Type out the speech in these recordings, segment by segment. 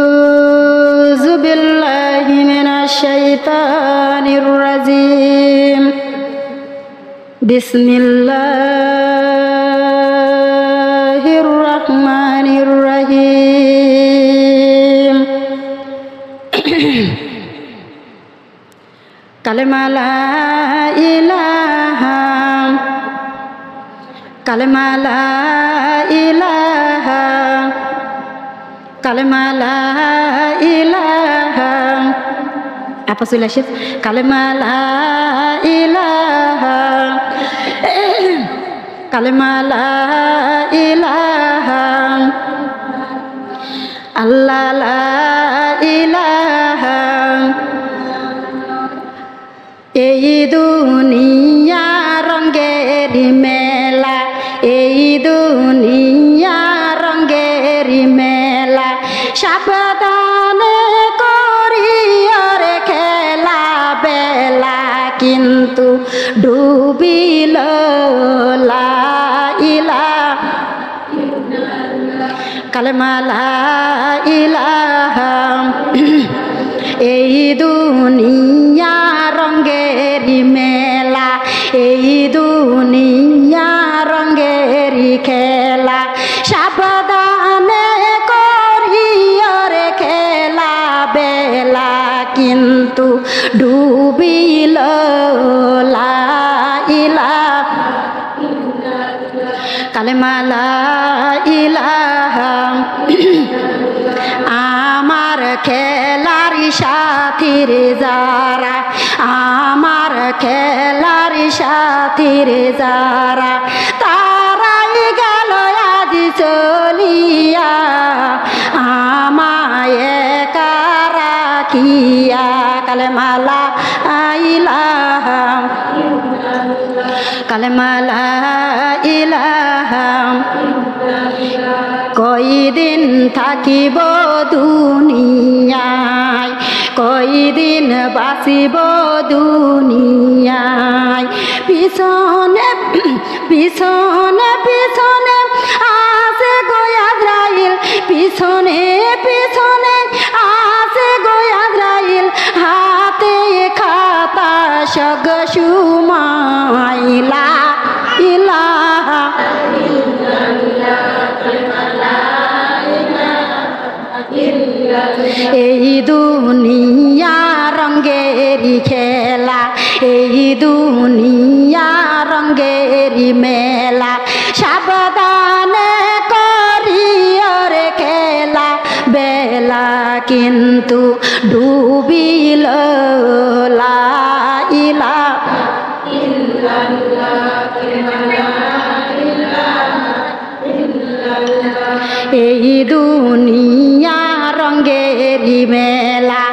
আউযু বিল্লাহি মিনাশ শাইতানির রাজিম বিসমিল্লাহির রহমানির রহিম কালেমা লা ইলাহা কালেমা লা ইলাহা কালেমা লা ইলাহা apa sudah sih kalimah la ilaha kalimah la ilaha Allah la ilaha এই দুনিয়া রঙের মেলা এই দুনিয়া রঙের মেলা সাবধানে করিয়রে খেলা বেলা কিন্তু ডুবিল লা ইলাহা কালেমা লা ইলাহা এই দুনিয়া রঙের মেলা এই দুনিয়া রঙের খেলা সাবধানে করিয়রে খেলা বেলা কিন্তু ডুবিল লা ইলাহা কালেমা লা ইলাহা আমার খেলার সাথীর যারা আমার খেলার সাথীর যারা তারাই গেল আজ চলিয়া আমায় একা রাখিয়া কালেমা লা ইলাহা কালেমা লা ইলাহা কয়দিন থাকিব দুনিয়ায় কয়দিন বাঁচিব দুনিয়ায় পিছনে পিছনে পিছনে আছে গো আজরাইল পিছনে পিছনে আছে গো আজরাইল হাতে খাতা সগ সুমাইলা ইলাহা এই দুনিয়া রঙের খেলা এই দুনিয়া রঙের মেলা সাবধানে করিয়রে খেলা বেলা কিন্তু ডুবিল লা ইলাহা এই দুনিয়া রঙের মেলা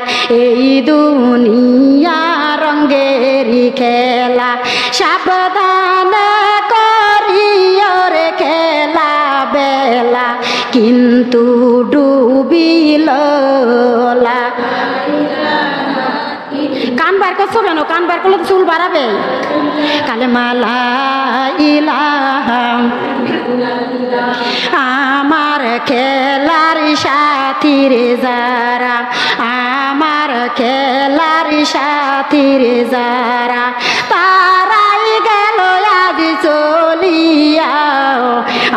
এই দুনিয়া রঙের খেলা সাবধানে করিয়রে খেলা বেলা কিন্তু ডুবিল লা কান বার করছো কেন কান বার করলে চুল বাড়াবে কালেমা লা ইলাহা আমার খেলার সাথীর যারা আমার খেলার সাথীর যারা তারাই গেল আজ চলিয়া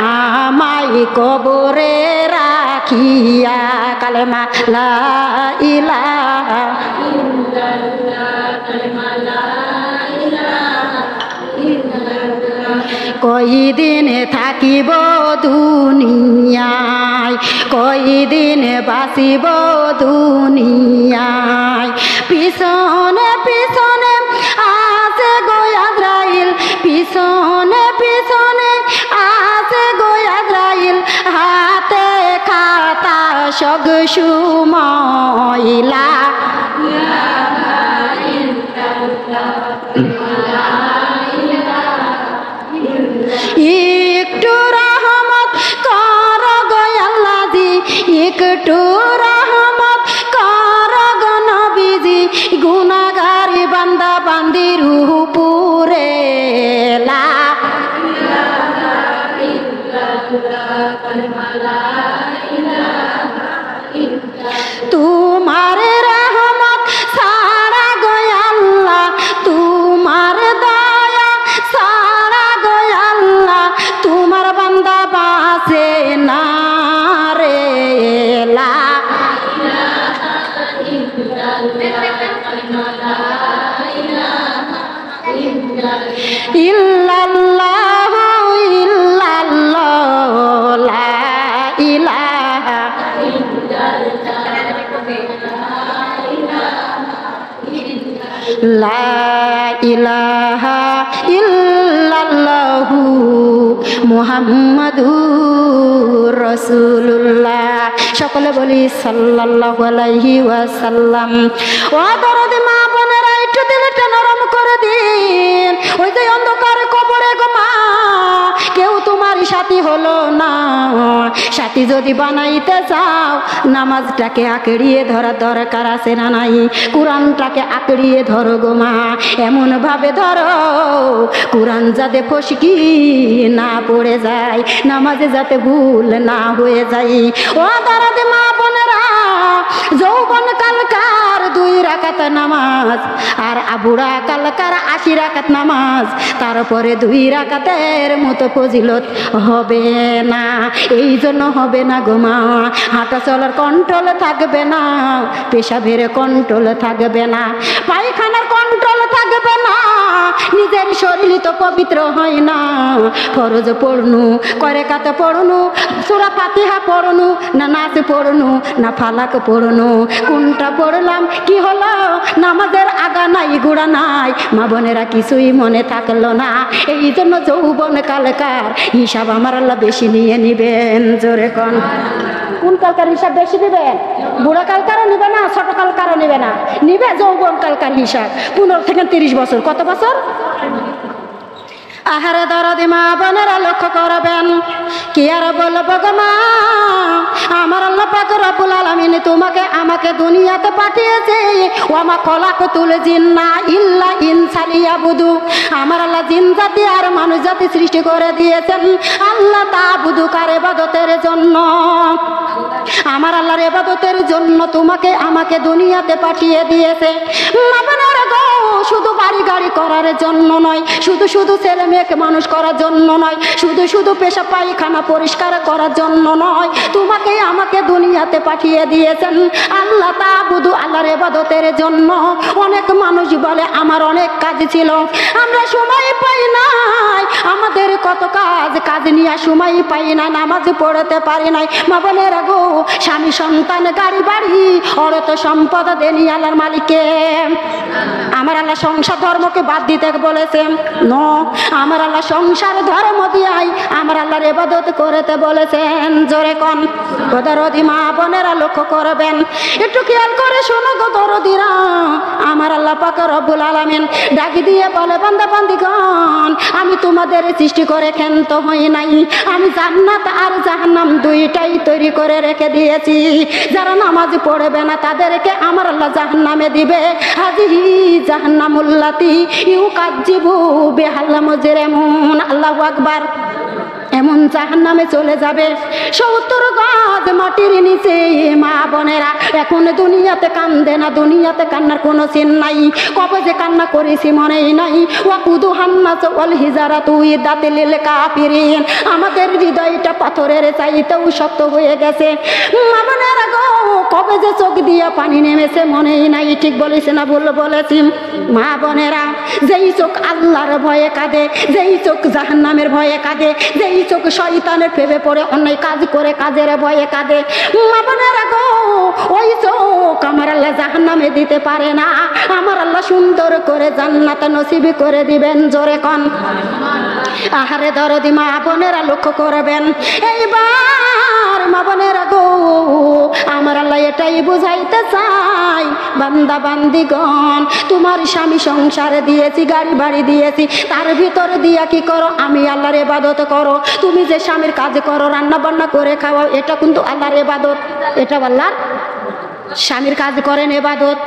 আমায় কবরে রাখিয়া কালেমা লা ইলাহা কয়দিন থাকিব দুনিয়ায় কয়দিন বাঁচিব দুনিয়ায় পিছনে পিছনে আছে গো আজরাইল পিছনে পিছনে আছে গো আজরাইল হাতে খাতা সগ সুমাইলা একটু রহমত কর গো আল্লাহজি একটু রহমত কর গো নবীজি গুনাহগারি বান্দা বান্দির উপরে লা ইলাহা ইল্লাল্লাহ তোমার রহমত সারা গো আল্লাহ, তোমার দয়া সারা গো আল্লাহ, তোমার বান্দা বাসে না রে। লা ইল্লাল্লাহু ইল্লাল্লাহ লা ইলাহা লা ইলাহা ইল্লাল্লাহু মুহাম্মাদুর রাসূলুল্লাহ। সকলে বলি সাল্লাল্লাহু আলাইহি ওয়াসাল্লাম। ও দরদি মা বোনেরা, একটু দিলটা নরম করে দিন। ওই যে অন্ধকার কবরে গো মা, কেউ তোমার সাথী হলো না। সাথী যদি বানাইতে চাও, নামাজটাকে আঁকড়িয়ে ধরা দরকার আছে না নাই? কোরআনটাকে আঁকড়িয়ে ধরো গো মা, এমন ভাবে ধরো কোরআন যাতে ফসকি না পড়ে যায়, নামাজে যাতে ভুল না হয়ে যায়। ও দাঁড়াতে মা বোনেরা, যৌবন কালকার 2 রাকাত নামাজ, আর বুড়া কালকার 80 রাকাত নামাজ, তারপরে 2 রাকাতের মতো ফজিলত হবে না। এই জন্য হবে না গো মা, হাঁটা চলার কন্ট্রোল থাকবে না, পেশাবের কন্ট্রোল থাকবে না, পায়খানার কন্ট্রোল থাকবে না, নিজের শরীর তো পবিত্র হয় না। ফরজ পড়নু, কয় কাতে পড়নু, সূরা ফাতিহা পড়নু না নাচ পড়নু না ফালাক পড়নু, কোনটা পড়লাম কি হলো? নামাজের আগা নাই গোড়া নাই, মা বোনেরা কিছুই মনে থাকলো না। এই জন্য যৌবন কালকার হিসাব আমার আল্লাহ বেশি নিয়ে নিবেন। জোরে কোন কোন কালকার হিসাব বেশি দিবেন? বুড়া কালকারও নিবে না, ছোট কালকারও নিবে না, নিবে যৌবন কালকার হিসাব। 15 থেকে 30 বছর। কত বছর? আহারে দরদি মা বোনেরা লক্ষ্য করবেন। কি আর বলবো গো মা, আমার আল্লাহ পাক রব্বুল আলামিন তোমাকে আমাকে দুনিয়াতে পাঠিয়েছে। ওয়ামা খলাকতুল জিন্না ইল্লা ইনসা লিয়াবুদু। আমার আল্লাহ জিন জাতি আর মানুষ জাতি সৃষ্টি করে দিয়েছেন আল্লাহ তাবুদু, কার ইবাদতের জন্য। আমার আল্লাহর ইবাদতের জন্য তোমাকে আমাকে দুনিয়াতে পাঠিয়ে দিয়েছে। মা বোনেরা গো, শুধু বাড়ি গাড়ি করার জন্য নয়, শুধু শুধু ছেলে মেয়েকে মানুষ করার জন্য নয়, শুধু শুধু পেশা পায়খানা পরিষ্কার করার জন্য নয়, তোমাকে আমাকে দুনিয়াতে পাঠিয়ে দিয়েছেন আল্লাহ তাবুদু, আল্লাহর ইবাদতের জন্য। অনেক মানুষ বলে আমার অনেক কাজ ছিল, আমরা সময় পাই নাই, আমাদের কত কাজ, কাজ নিয়ে সময় পাই না, নামাজ পড়তে পারি নাই। মা বোনেরা গো, স্বামী সন্তান গাড়ি বাড়ি অর্থ সম্পদ দেনি আল্লাহর মালিককে। আমার আল্লাহ সংসার ধর্মকে বাদ দিতে বলেছেন ন, আমার আল্লাহ সংসার ধর্ম দিয়াই আমার আল্লাহর ইবাদত করতে বলেছেন। জোরে কোন দরদি মা বোনেরা লক্ষ্য করবেন, একটু খেয়াল করে শোনো গো দরদিরা। আমার আল্লাহ পাক রব্বুল আলামিন ডাকি দিয়ে বলে, বান্দা বান্দিগণ, আমি তোমাদের সৃষ্টি করে ক্ষান্ত হই নাই, আমি জান্নাত আর জাহান্নাম দুইটাই তৈরি করে রেখে দিয়েছি। যারা নামাজ পড়বে না তাদেরকে আমার আল্লাহ জাহান্নামে দিবে। হাজিহি জাহান্নামুল্লাতি ইউকাজ্জিবু বিহাল মুজরিমুন। আল্লাহু আকবার। এমন জাহান্নামে চলে যাবে 70 গজ মাটির নিচে। মা বোনেরা, এখন দুনিয়াতে কান্দে না, দুনিয়াতে কান্নার কোনো চিন নাই। কবে যে কান্না করেছি মনেই নাই। ওয়াকুদু হান্নাস ওয়াল হিজারাতু ইদাতিল লিল কাফিরিন। আমাদের হৃদয়টা পাথরের চাইতেও শক্ত হয়ে গেছে। মা বোনেরা গো, কবে যে চোখ দিয়া পানি নেমেছে মনেই নাই। ঠিক বলেছি না ভুল বলেছি? মা বোনেরা, যেই চোখ আল্লাহর ভয়ে কাঁদে, যেই চোখ জাহান্নামের ভয়ে কাঁদে, যেই চোখ শয়তানের প্রেমে পড়ে অন্যায় কাজ করে কাজের ভয়ে কাঁদে, মা বোনেরা গো, ওই চোখ আমার আল্লাহ জাহান্নামে দিতে পারে না। আমার আল্লাহ সুন্দর করে জান্নাত নসিব করে দিবেন। জোরে কোন আহারে দরদি মা বোনেরা লক্ষ্য করবেন। এইবার মা বোনেরা গো, আমার আল্লাহ এটাই বুঝাইতে চাই, বান্দা বান্দিগণ, তোমার স্বামী সংসারে দিয়েছি, গাড়ি বাড়ি দিয়েছি, তার ভিতরে দিয়া কি করো? আমি আল্লাহর ইবাদত করো। তুমি যে স্বামীর কাজ করো, রান্না বান্না করে খাওয়াও, এটা কিন্তু আল্লাহর ইবাদত। এটা আল্লাহর। স্বামীর কাজ করেন ইবাদত,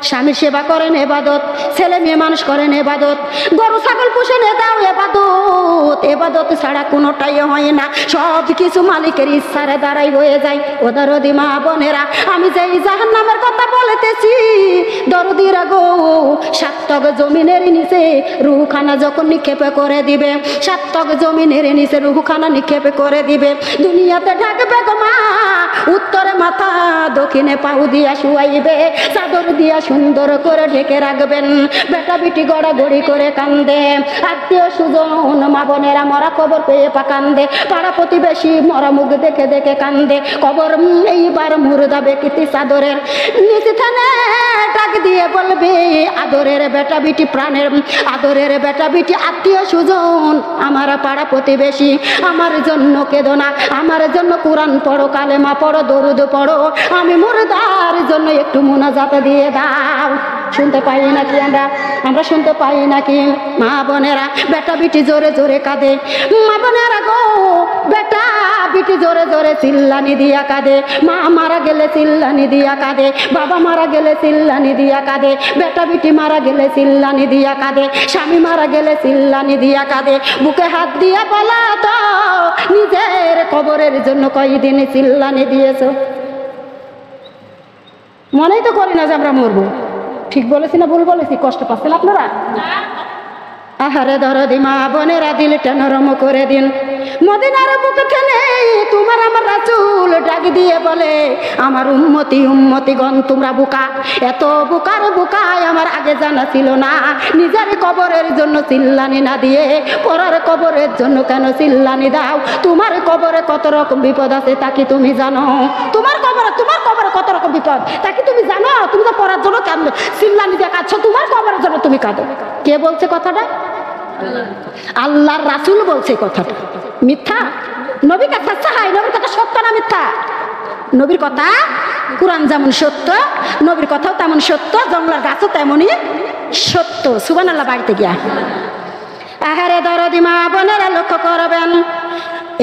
স্বামীর সেবা করেন এবাদত, ছেলে মেয়ে মানুষ করেন এবাদত, গরু ছাগল পুষেন এটাও এবাদত। এবাদত ছাড়া কোনোটাই হয় না, সব কিছু মালিকের ইচ্ছার দ্বারাই হয়ে যায়। ও দরদি মা বোনেরা, আমি যে জাহান্নামের কথা বলতেছি, দরদিরা গো, 7 তগ জমিনের নিচে রুহখানা যখন নিক্ষেপ করে দিবে, 7 তগ জমিনের নিচে রুহখানা নিক্ষেপ করে দিবে, দুনিয়াতে ঢাকবে গো মা, উত্তরে মাথা দক্ষিণে পাউ দিয়া শুয়াইবে, চাদর দিয়া সুন্দর করে ঢেকে রাখবেন। বেটা বিটি গড়াগড়ি করে কান্দে, আত্মীয় সুজন মা বোনেরা মরা খবর পেয়ে কান্দে, পাড়া প্রতিবেশী মরা মুখ দেখে দেখে কান্দে। কবর এইবার মুর্দা ব্যক্তি চাদরের নিচে থানে ডাক দিয়ে বলবে, আদরের বেটা বিটি, প্রাণের আদরের বেটা বিটি, আত্মীয় সুজন, আমার পাড়া প্রতিবেশী, আমার জন্য কেঁদো না, আমার জন্য কোরআন পড়ো, কালেমা পড়ো, দরুদ পড়ো, আমি মুর্দার জন্য একটু মুনাজাত দিয়ে দাও। শুনতে পাই নাকি আমরা শুনতে পাই নাকি? মা বোনেরা, বেটা বিটি জোরে জোরে কাঁদে, মা বোনেরা গো, বেটা বিটি জোরে জোরে চিল্লানি দিয়া কাঁদে, মা মারা গেলে চিল্লানি দিয়া কাঁদে, বাবা মারা গেলে চিল্লানি দিয়া কাঁদে, বেটা বিটি মারা গেলে চিল্লানি দিয়া কাঁদে, স্বামী মারা গেলে চিল্লানি দিয়া কাঁদে। বুকে হাত দিয়ে বলা তো, নিজের কবরের জন্য কয়দিন চিল্লানি দিয়েছ? মনেই তো করি না যে আমরা মরবো। ঠিক বলেছি না ভুল বলেছি? কষ্ট পাচ্ছেন আপনারা? আহারে দরদি মা বোনেরা, দিলটা নরম করে দিন। মদিনার বুকে ঠেলে তোমার আমার রাসূল ডাক দিয়ে বলে, আমার উম্মতি উম্মতিগণ, তোমরা বোকা, এত বোকার বোকায় আমার আগে জানা ছিল না। নিজের কবরের জন্য চিল্লানি না দিয়ে পরের কবরের জন্য কেন চিল্লানি দাও? তোমার কবরে কত রকম বিপদ আছে তা কি তুমি জানো? তোমার কবরে কত রকম বিপদ তা কি তুমি জানো? তুমি তো পড়ার জন্য কেন চিল্লানি দিয়ে কাঁদছো? তোমার কবরের জন্য তুমি কাঁদো। কে বলছে কথাটা? আল্লাহর রাসূল বলছে কথাটা। মিথ্যা? নবীর কথা চাই, নবীর কথা সত্য না মিথ্যা? নবীর কথা কুরআন যেমন সত্য, নবীর কথাও তেমন সত্য, জঙ্গলার গাছও তেমনই সত্য। সুবহানাল্লাহ। বাড়িতে গিয়া আহারে দরদি মা বোনেরা লক্ষ্য করবেন,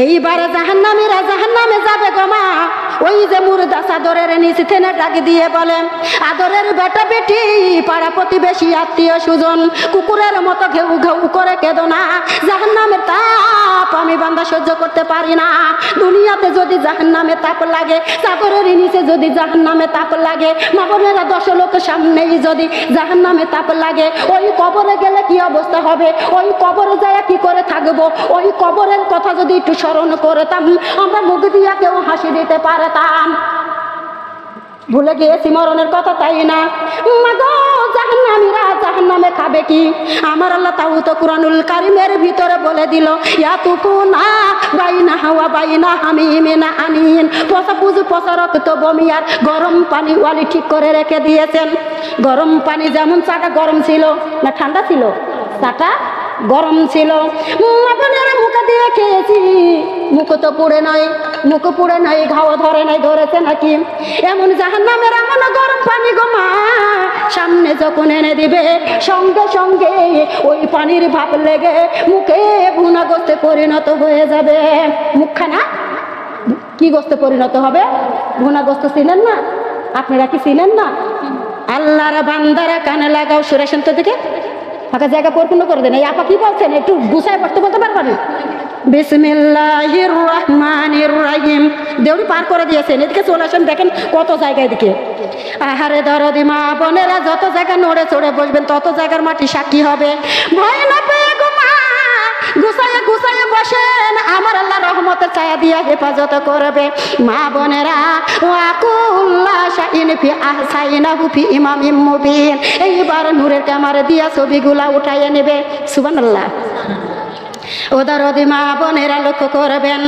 এইবারে জাহান্নামীরা জাহান্নামে যাবে গো মা। ওই যে মুর্দা চাদরের নিচে থেনে ডাক দিয়ে বলেন, আদরের বেটা বেটি, পাড়া প্রতিবেশী, আত্মীয় সুজন, কুকুরের মতো ঘেউ ঘেউ করে কেঁদো না। জাহান্নামের তাপ আমি বান্দা সহ্য করতে পারি না। দুনিয়াতে যদি জাহান্নামে তাপ লাগে, চাদরের নিচে যদি জাহান্নামে তাপ লাগে, মা বোনেরা 10 লোকের সামনেই যদি জাহান্নামে তাপ লাগে, ওই কবরে গেলে কি অবস্থা হবে? ওই কবরে যায় কি করে থাকবো? ওই কবরের কথা যদি একটু স্মরণ করতাম, আমরা মুখ দিয়া কেউ হাসি দিতে পারতাম। ভুলে গিয়েছি মরণের কথা, তাই না? মাগো, জাহান্নামীরা জাহান্নামে খাবে কি? আমার আল্লাহ তাও তো কুরআনুল কারীমের ভিতরে বলে দিল, ইয়াতুকুনা বাইনা হাওয়া বাইনা হামিমিনা আনিন। পচা রক্ত, বমি আর গরম পানি ওয়ালি ঠিক করে রেখে দিয়েছেন। গরম পানি যেমন, চাটা গরম ছিল না ঠান্ডা ছিল? চাটা গরম ছিল। আপনারা মুখে দিয়ে খেয়েছি, মুখ তো পুড়ে নয়, মুখ পুড়ে নয়, ঘাও ধরে নাই, ধরেছে নাকি? এমন জাহান্নামের এমন গরম পানি গো মা, সামনে যখন এনে দিবে, সঙ্গে সঙ্গে ওই পানির ভাপ লেগে মুখে ভুনা গোস্তে পরিণত হয়ে যাবে। মুখখানা কি গোস্তে পরিণত হবে? ভুনা গোস্ত। চিনেন না? আপনারা কি চিনেন না? আল্লাহর বান্দারা কানে লাগাও, সূরা শুনতে থেকে ফাঁকা জায়গা পরিপূর্ণ করে দেন। এই আপা কি বলছেন একটু গুছায় পড়তে বলতে পারবেন? বিসমিল্লাহির রহমানির রহিম। দেউরি পার করে দিয়েছেন, এদিকে চলে আসেন, দেখেন কত জায়গায় দিকে। আহারে দরদি মা বোনেরা, যত জায়গা নড়ে চড়ে বসবেন তত জায়গার মাটি সাক্ষী হবে। ভয় না পেয়ে গো মা, গুছাইয়ে গুছাইয়ে বসেন, আমার আল্লাহ রহমতের ছায়া দিয়া হেফাজত করবে। মা বোনেরা, ওয়াকুল্লা শাইন ফি আহসাইনাহু ফি ইমামিম মুবিন। এইবার নূরের ক্যামেরা দিয়া ছবিগুলা উঠাইয়ে নেবে। সুবহানাল্লাহ। ও দরদি মা বোনেরা লক্ষ্য করবেন,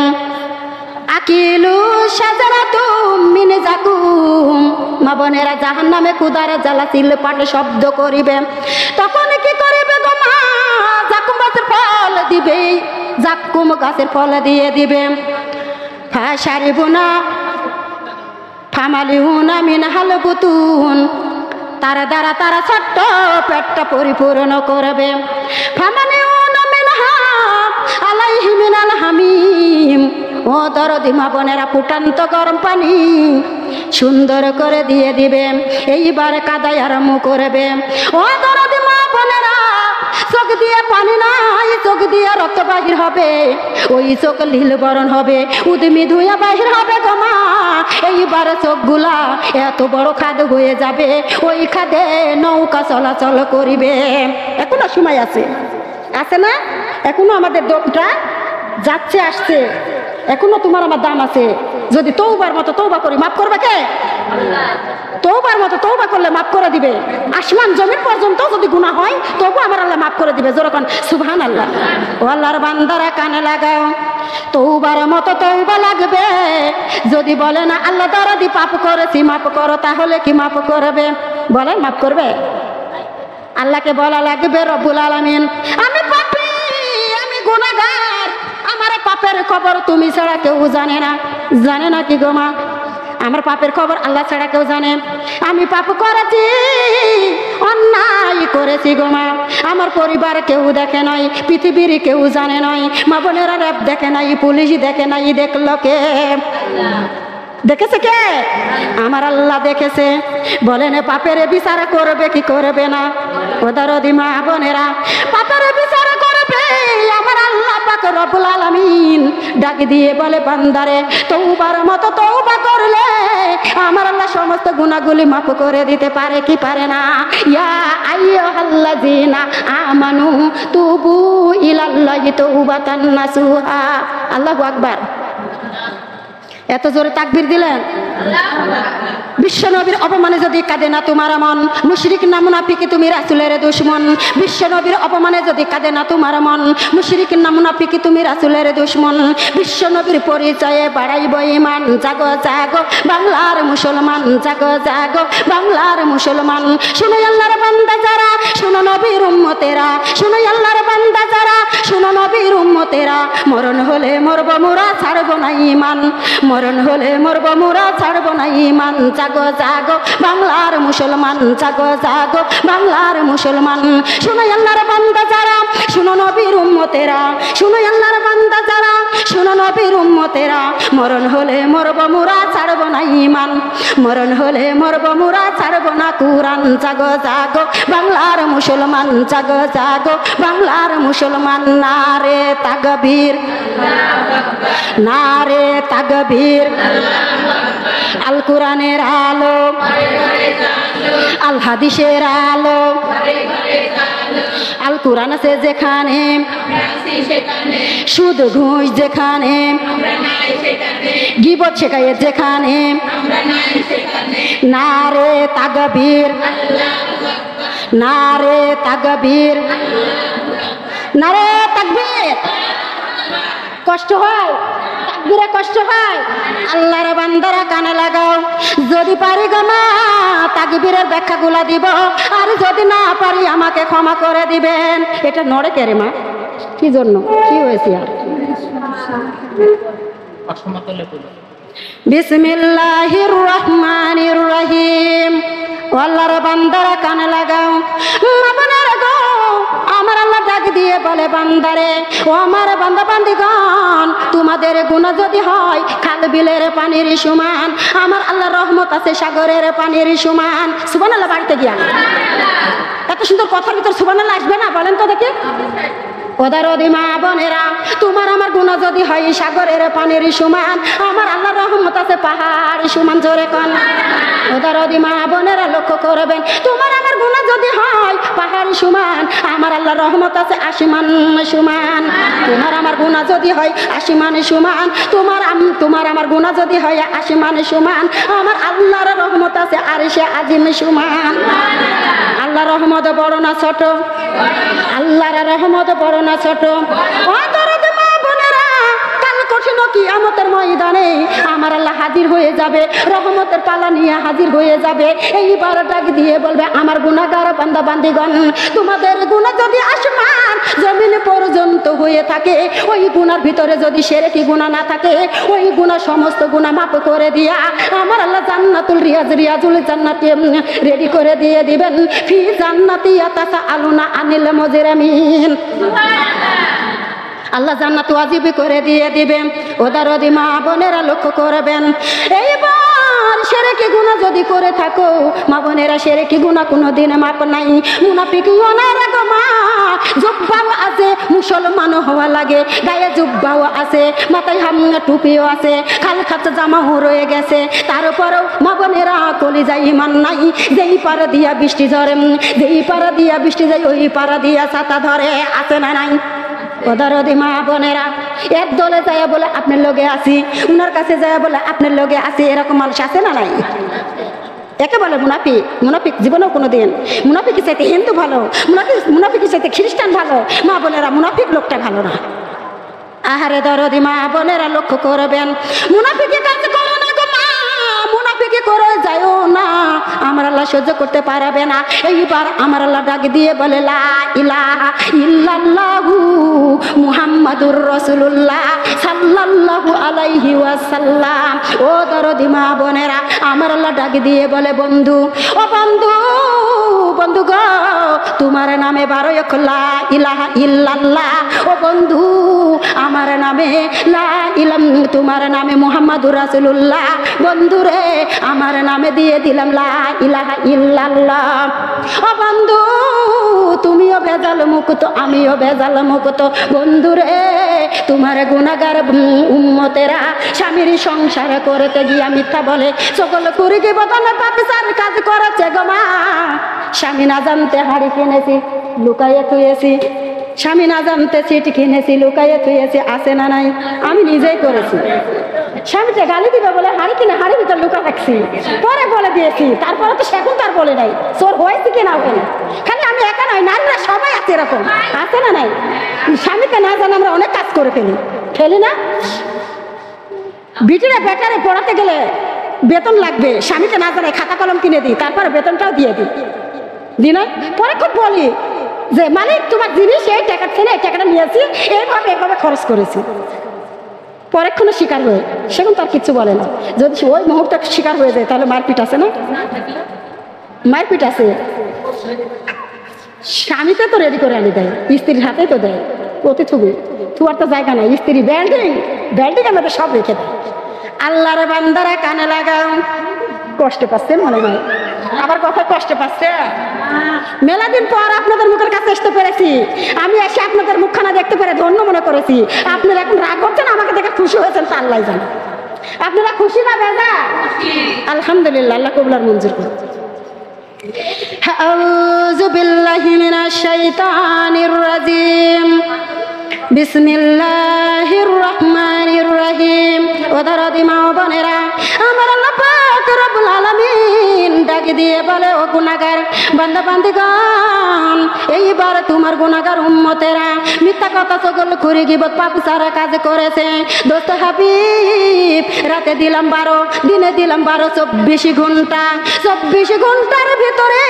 আকিলু শাজারাতুম মিন জাকুম। মা বোনেরা, জাহান্নামে ক্ষুধার জ্বালা চিল্লে পাটে শব্দ করিবে, তখন কি করিবে গো মা? জাকুম গাছের ফল দিবে, জাকুম গাছের ফল দিয়ে দিবে। ফাশারিবুনা ফামালিউনা মিনহাল বুতুন। তার দ্বারা তারা ছোট্ট পেটটা পরিপূর্ণ করবে। ফামালিউনা মিনহা আলাইহি মিনাল হামিম। ও দরদি মা বোনেরা ফুটান্ত গরম পানি সুন্দর করে দিয়ে দিবে, এইবার কাদায় আরম্ভ করবে। ও দরদি মা বোনেরা, চোখ দিয়ে পানি নাই, চোখ দিয়ে রক্ত বাহির হবে, ওই চোখ নীল বরণ হবে, উদ্মি ধুয়া বাহির হবে গো মা। এইবার চোখগুলা এত বড় খাদ হয়ে যাবে, ওই খাদে নৌকা চলাচল করিবে। এখনো সময় আছে, আছে না? এখনো আমাদের দমটা যাচ্ছে আসছে, এখনো তোমার আমার দাম আছে। যদি তৌবার মতো তৌবা করি, মাফ করবে কে? তৌবার মতো তৌবা করলে মাফ করে দিবে। আসমান জমিন পর্যন্ত যদি গুনাহ হয় তবু আমার আল্লাহ মাফ করে দিবে। যেরকম সুবহানাল্লাহ। ও আল্লাহর বান্দারা কানে লাগাও, তৌবার মতো তৌবা লাগবে। যদি বলে না আল্লাহ দরদি পাপ করেছি মাফ করো, তাহলে কি মাফ করবে? বলেন মাফ করবে? আল্লাহকে বলা লাগবে, রব্বুল আলামিন আমি পাপী, আমি গুনাহগার, আমার পাপের খবর তুমি ছাড়া কেউ জানে না। জানে না কি গো মা? আমার পাপের খবর আল্লাহ ছাড়া কেউ জানে? আমি পাপ করেছি, অন্যায় করেছি গো মা, আমার পরিবার কেউ দেখে নাই, পৃথিবীর কেউ জানে নাই, মা বোনেরা র্যাব দেখে নাই, পুলিশ দেখে নাই, দেখলো কে? দেখেছে কে? আমার আল্লাহ দেখেছে। বলেন পাপের বিচার করবে কি করবে না? ওদারদি মা বোনেরা, পাপের বিচার করবে আমার আল্লাহ পাক রব্বুল আলামিন। ডাক দিয়ে বলে বান্দারে তওবার মতো তওবা করলে আমার আল্লাহ সমস্ত গুনাহগুলি মাফ করে দিতে পারে কি পারে না? ইয়া আইয়ুহাল্লাযিনা আমানু তুবু ইলাল্লাহি তাওবাতান নাসুহা। আল্লাহু আকবার। এত জোরে তাকবীর দিলেন? বিশ্ব নবীর অপমানে যদি কাঁদে না তোমার মন, মুশরিক না মুনাফিক তুমি রাসূলের দুশমন। বিশ্ব নবীর অপমানে যদি কাঁদে না তোমার মন, মুশরিক না মুনাফিক তুমি রাসূলের দুশমন। বিশ্ব নবীর পরিচয়ে বাড়াইব ঈমান। জাগো জাগো বাংলার মুসলমান, জাগো জাগো বাংলার মুসলমান। শুনো আল্লাহর বান্দা যারা, শুনো নবীর উম্মতেরা, শুনো আল্লাহর বান্দা যারা, শুনো নবীর উম্মতেরা। মরণ হলে মরব মোরা, ছাড়ব না ঈমান। মরণ হলে মরব মোরা, ছাড়ব না ঈমান। জাগো জাগো বাংলার মুসলমান, জাগো জাগো বাংলার মুসলমান। শুনো আল্লাহর বান্দা যারা, শুনো নবীর উম্মতেরা, শুনো আল্লাহর বান্দা যারা, শুনো নবীর উম্মতেরা। মরণ হলে মরব মোরা, ছাড়ব না ঈমান। মরণ হলে মরব মোরা, ছাড়ব না কুরআন। জাগো জাগো বাংলার মুসলমান, জাগো জাগো বাংলার মুসলমান। নারে তাকবীর, নারে তাকবীর। আল কোরআনের আলো, আল হাদিসের আলো। আল কোরআন আছে যেখানে, সুদ ঘুষ যেখানে, গীবত শেখায় যেখানে। নারে তাকবীর, নারে তাকবীর, নারে তাকবীর। কষ্ট হয়, তাকবীরে কষ্ট হয়। আল্লাহর বান্দারা কানে লাগাও, যদি পারি গো মা তাকবীরের ব্যাখ্যাগুলা দিব, আর যদি না পারি আমাকে ক্ষমা করে দিবেন। এটা নড়ে কে রে মা? কি জন্য? কি হয়েছে? আর বিসমিল্লাহির রহমানির রহিম। আল্লাহর বান্দারা কানে লাগাও, মা বোনেরা গো, আমার আল্লাহ ডাক দিয়ে বলে বান্দারে, ও আমার বান্দা বান্দিগণ, তোমাদের গুনাহ যদি হয় খাল বিলের পানির সমান, আমার আল্লাহর রহমত আছে সাগরের পানির সমান। সুবহানাল্লাহ। বাড়িতে গিয়া এত সুন্দর কথার ভিতর সুবহানাল্লাহ আসবে না? বলেন তো দেখি। ওদারদি মা বোনেরা, তোমার আমার গুনাহ যদি হয় সাগরের পানির সমান, আমার আল্লাহর রহমত আছে পাহাড় সমান। জোরে কোন ওদারদি মা বোনেরা লক্ষ্য করবেন, তোমার আমার গুনাহ যদি হয় পাহাড় সমান, আমার আল্লাহর রহমত আছে আসমান সমান। তোমার আমার গুনাহ যদি হয় আসমান সমান, তোমার আমার গুনাহ যদি হয় আসমান সমান, আমার আল্লাহর রহমত আছে আরশে আজিম সমান। আল্লাহর রহমত বড় না ছোট? আল্লাহর রহমত বড় না ছোট? ওদারদি মা বোনেরা, কাল কঠিন কিয়ামতের ময়দানে আমার আল্লাহ হাজির হয়ে যাবে, রহমতের পালা নিয়ে হাজির হয়ে যাবে। এইবার ডাক দিয়ে বলবে, আমার গুনাহগার বান্দা বান্দিগণ, তোমাদের গুনাহ যদি আসমান জমিন পর্যন্ত হয়ে থাকে, ওই গুনার ভিতরে যদি শিরকি গুনাহ না থাকে, ওই গুনাহ সমস্ত গুনাহ মাফ করে দিয়া আমার আল্লাহ জান্নাতুল রিয়াজুল জান্নাতে রেডি করে দিয়ে দিবেন। ফি জান্নাতি ইয়াতাসাআলুনা আনিল মুজরিমিন। সুবহানাল্লাহ। আল্লাহ জান্নাত ওয়াজিব করে দিয়ে দিবেন। ওদারদি মা বোনেরা লক্ষ্য করবেন, এইবার শিরকি গুনাহ যদি করে থাকো মা বোনেরা, শিরকি গুনাহ কোনোদিন মাপ নাই। মুনাফিকি ওনারা গো মা, জুব্বাও আছে, মুসলমান হওয়া লাগে, গায়ে জুব্বাও আছে, মাথায় হামনা টুপিও আছে, খাল খাঁচা জামাও রয়ে গেছে, তারপরেও মা বোনেরা কলিজায় ঈমান নাই। যেই পাড়া দিয়া বৃষ্টি ঝরে, যেই পাড়া দিয়া বৃষ্টি যায় ওই পাড়া দিয়া ছাতা ধরে, আছে না নাই? ওদারদি মা বোনেরা, এক দলে যায় বলে আপনার লগে আসি, উনার কাছে যায় বলে আপনার লগে আসি, এরকম মানুষ আছে না নাই? একে বলে মুনাফিক। মুনাফিক জীবনেও কোনো দিন, মুনাফিকের চাইতে হিন্দু ভালো, মুনাফিকের চাইতে খ্রিস্টান ভালো, মা বোনেরা মুনাফিক লোকটা ভালো না। আহারে দরদি মা বোনেরা লক্ষ্য করবেন, মুনাফিকের কাছে করো না গো মা, মুনাফিকি করে যায়ও না, আমার আল্লাহ সহ্য করতে পারবে না। এইবার আমার আল্লাহ ডাক দিয়ে বলে লা ইলাহা ইল্লাল্লাহু মুহাম্মাদুর রাসূলুল্লাহ সাল্লাল্লাহু আলাইহি ওয়াসাল্লাম। ও দরদি মা বোনেরা, আমার আল্লাহ ডাক দিয়ে বলে বন্ধু, ও বন্ধু, বন্ধু গো, তোমার নামে 12 লা ইলাহা ইল্লাল্লাহ। ও বন্ধু, আমার নামে লা ইলাম, তোমার নামে মুহাম্মাদুর রাসূলুল্লাহ। বন্ধু রে, আমার নামে দিয়ে দিলাম লা ইলাহা ইল্লাল্লাহ। ও বন্ধু, তুমিও ভেজাল মুক্ত, আমিও ভেজাল মুক্ত। বন্ধু রে, তোমার গুনাহগার উম্মতেরা স্বামীর সংসার করতে গিয়া মিথ্যা বলে, সকল কুড়ি কি বদলে পাপিসার কাজ করেছে গো মা। স্বামী না জানতে হাড়ি কিনেছি, লুকাইয়ে থুয়েছি, স্বামী না জানতে সিট কিনেছি, লুকাইয়ে থুয়েছি, আছে না নাই? আমি নিজেই করেছি। স্বামীকে গালি দিবে বলে হাড়ি কিনে হাড়ির ভিতর লুকা রাখছি, পরে বলে দিয়েছি, তারপরে তো সেখন তার বলে নাই চোর হয়েছে কি না হয়নি। খালি আমি একা নয়, নারীরা সবাই আছে এরকম, আছে না নাই? স্বামীকে না জানে আমরা অনেক কাজ করে ফেলি না? বিটিরা বেকারে পড়াতে গেলে বেতন লাগবে, স্বামীকে না জানে খাতা কলম কিনে দিই, তারপরে বেতনটাও দিয়ে দিই না? পরে খুব বলি যে মালিক তোমার জিনিস এই টাকা ছেলে এই টাকাটা নিয়েছি, এইভাবে খরচ করেছি। পরেক্ষণে শিকার হয়ে সেখন তার কিছু বলে না। যদি ওই মুহূর্তে শিকার হয়ে যায় তাহলে মারপিট আছে না? মারপিট আছে। স্বামীতে তো রেডি করে আনি দেয়, স্ত্রীর হাতেই তো দেয়, প্রতি থুয়ার তো জায়গা নাই। স্ত্রী ব্যাল্ডিং আমাদের সব রেখে দেয়। আল্লাহর বান্দারা কানে লাগাও। কষ্ট পাচ্ছে মনে হয়, আবার কথা কষ্ট পাচ্ছে। মেলা দিন পর আপনাদের মুখের কাছে আসতে পেরেছি, আমি এসে আপনাদের মুখখানা দেখতে পেরে ধন্য মনে করেছি। আপনারা এখন রাগ করছেন, আমাকে দেখে খুশি হয়েছেন, তা আল্লাহ জানে। আপনারা খুশি না বেজা? আলহামদুলিল্লাহ, আল্লাহ কবুল মঞ্জুর করুন। আউযু বিল্লাহি মিনাশ শাইতানির রাজিম। বিসমিল্লাহির রহমানির রহিম। ওদারদি মা বোনেরা, আমার আল্লাহ পাক রব্বুল আলামিন ডাক দিয়ে বলে, ও গুনাহগার বান্দা বান্দিগণ, এইবার তোমার গুনাহগার উম্মতেরা মিথ্যা কথা চগল করে গিবত পাপসারা কাজ করেছে। দোস্ত হাবিব, রাতে দিলাম 12, দিনে দিলাম 12, 24 ঘন্টা। 24 ঘন্টার ভিতরে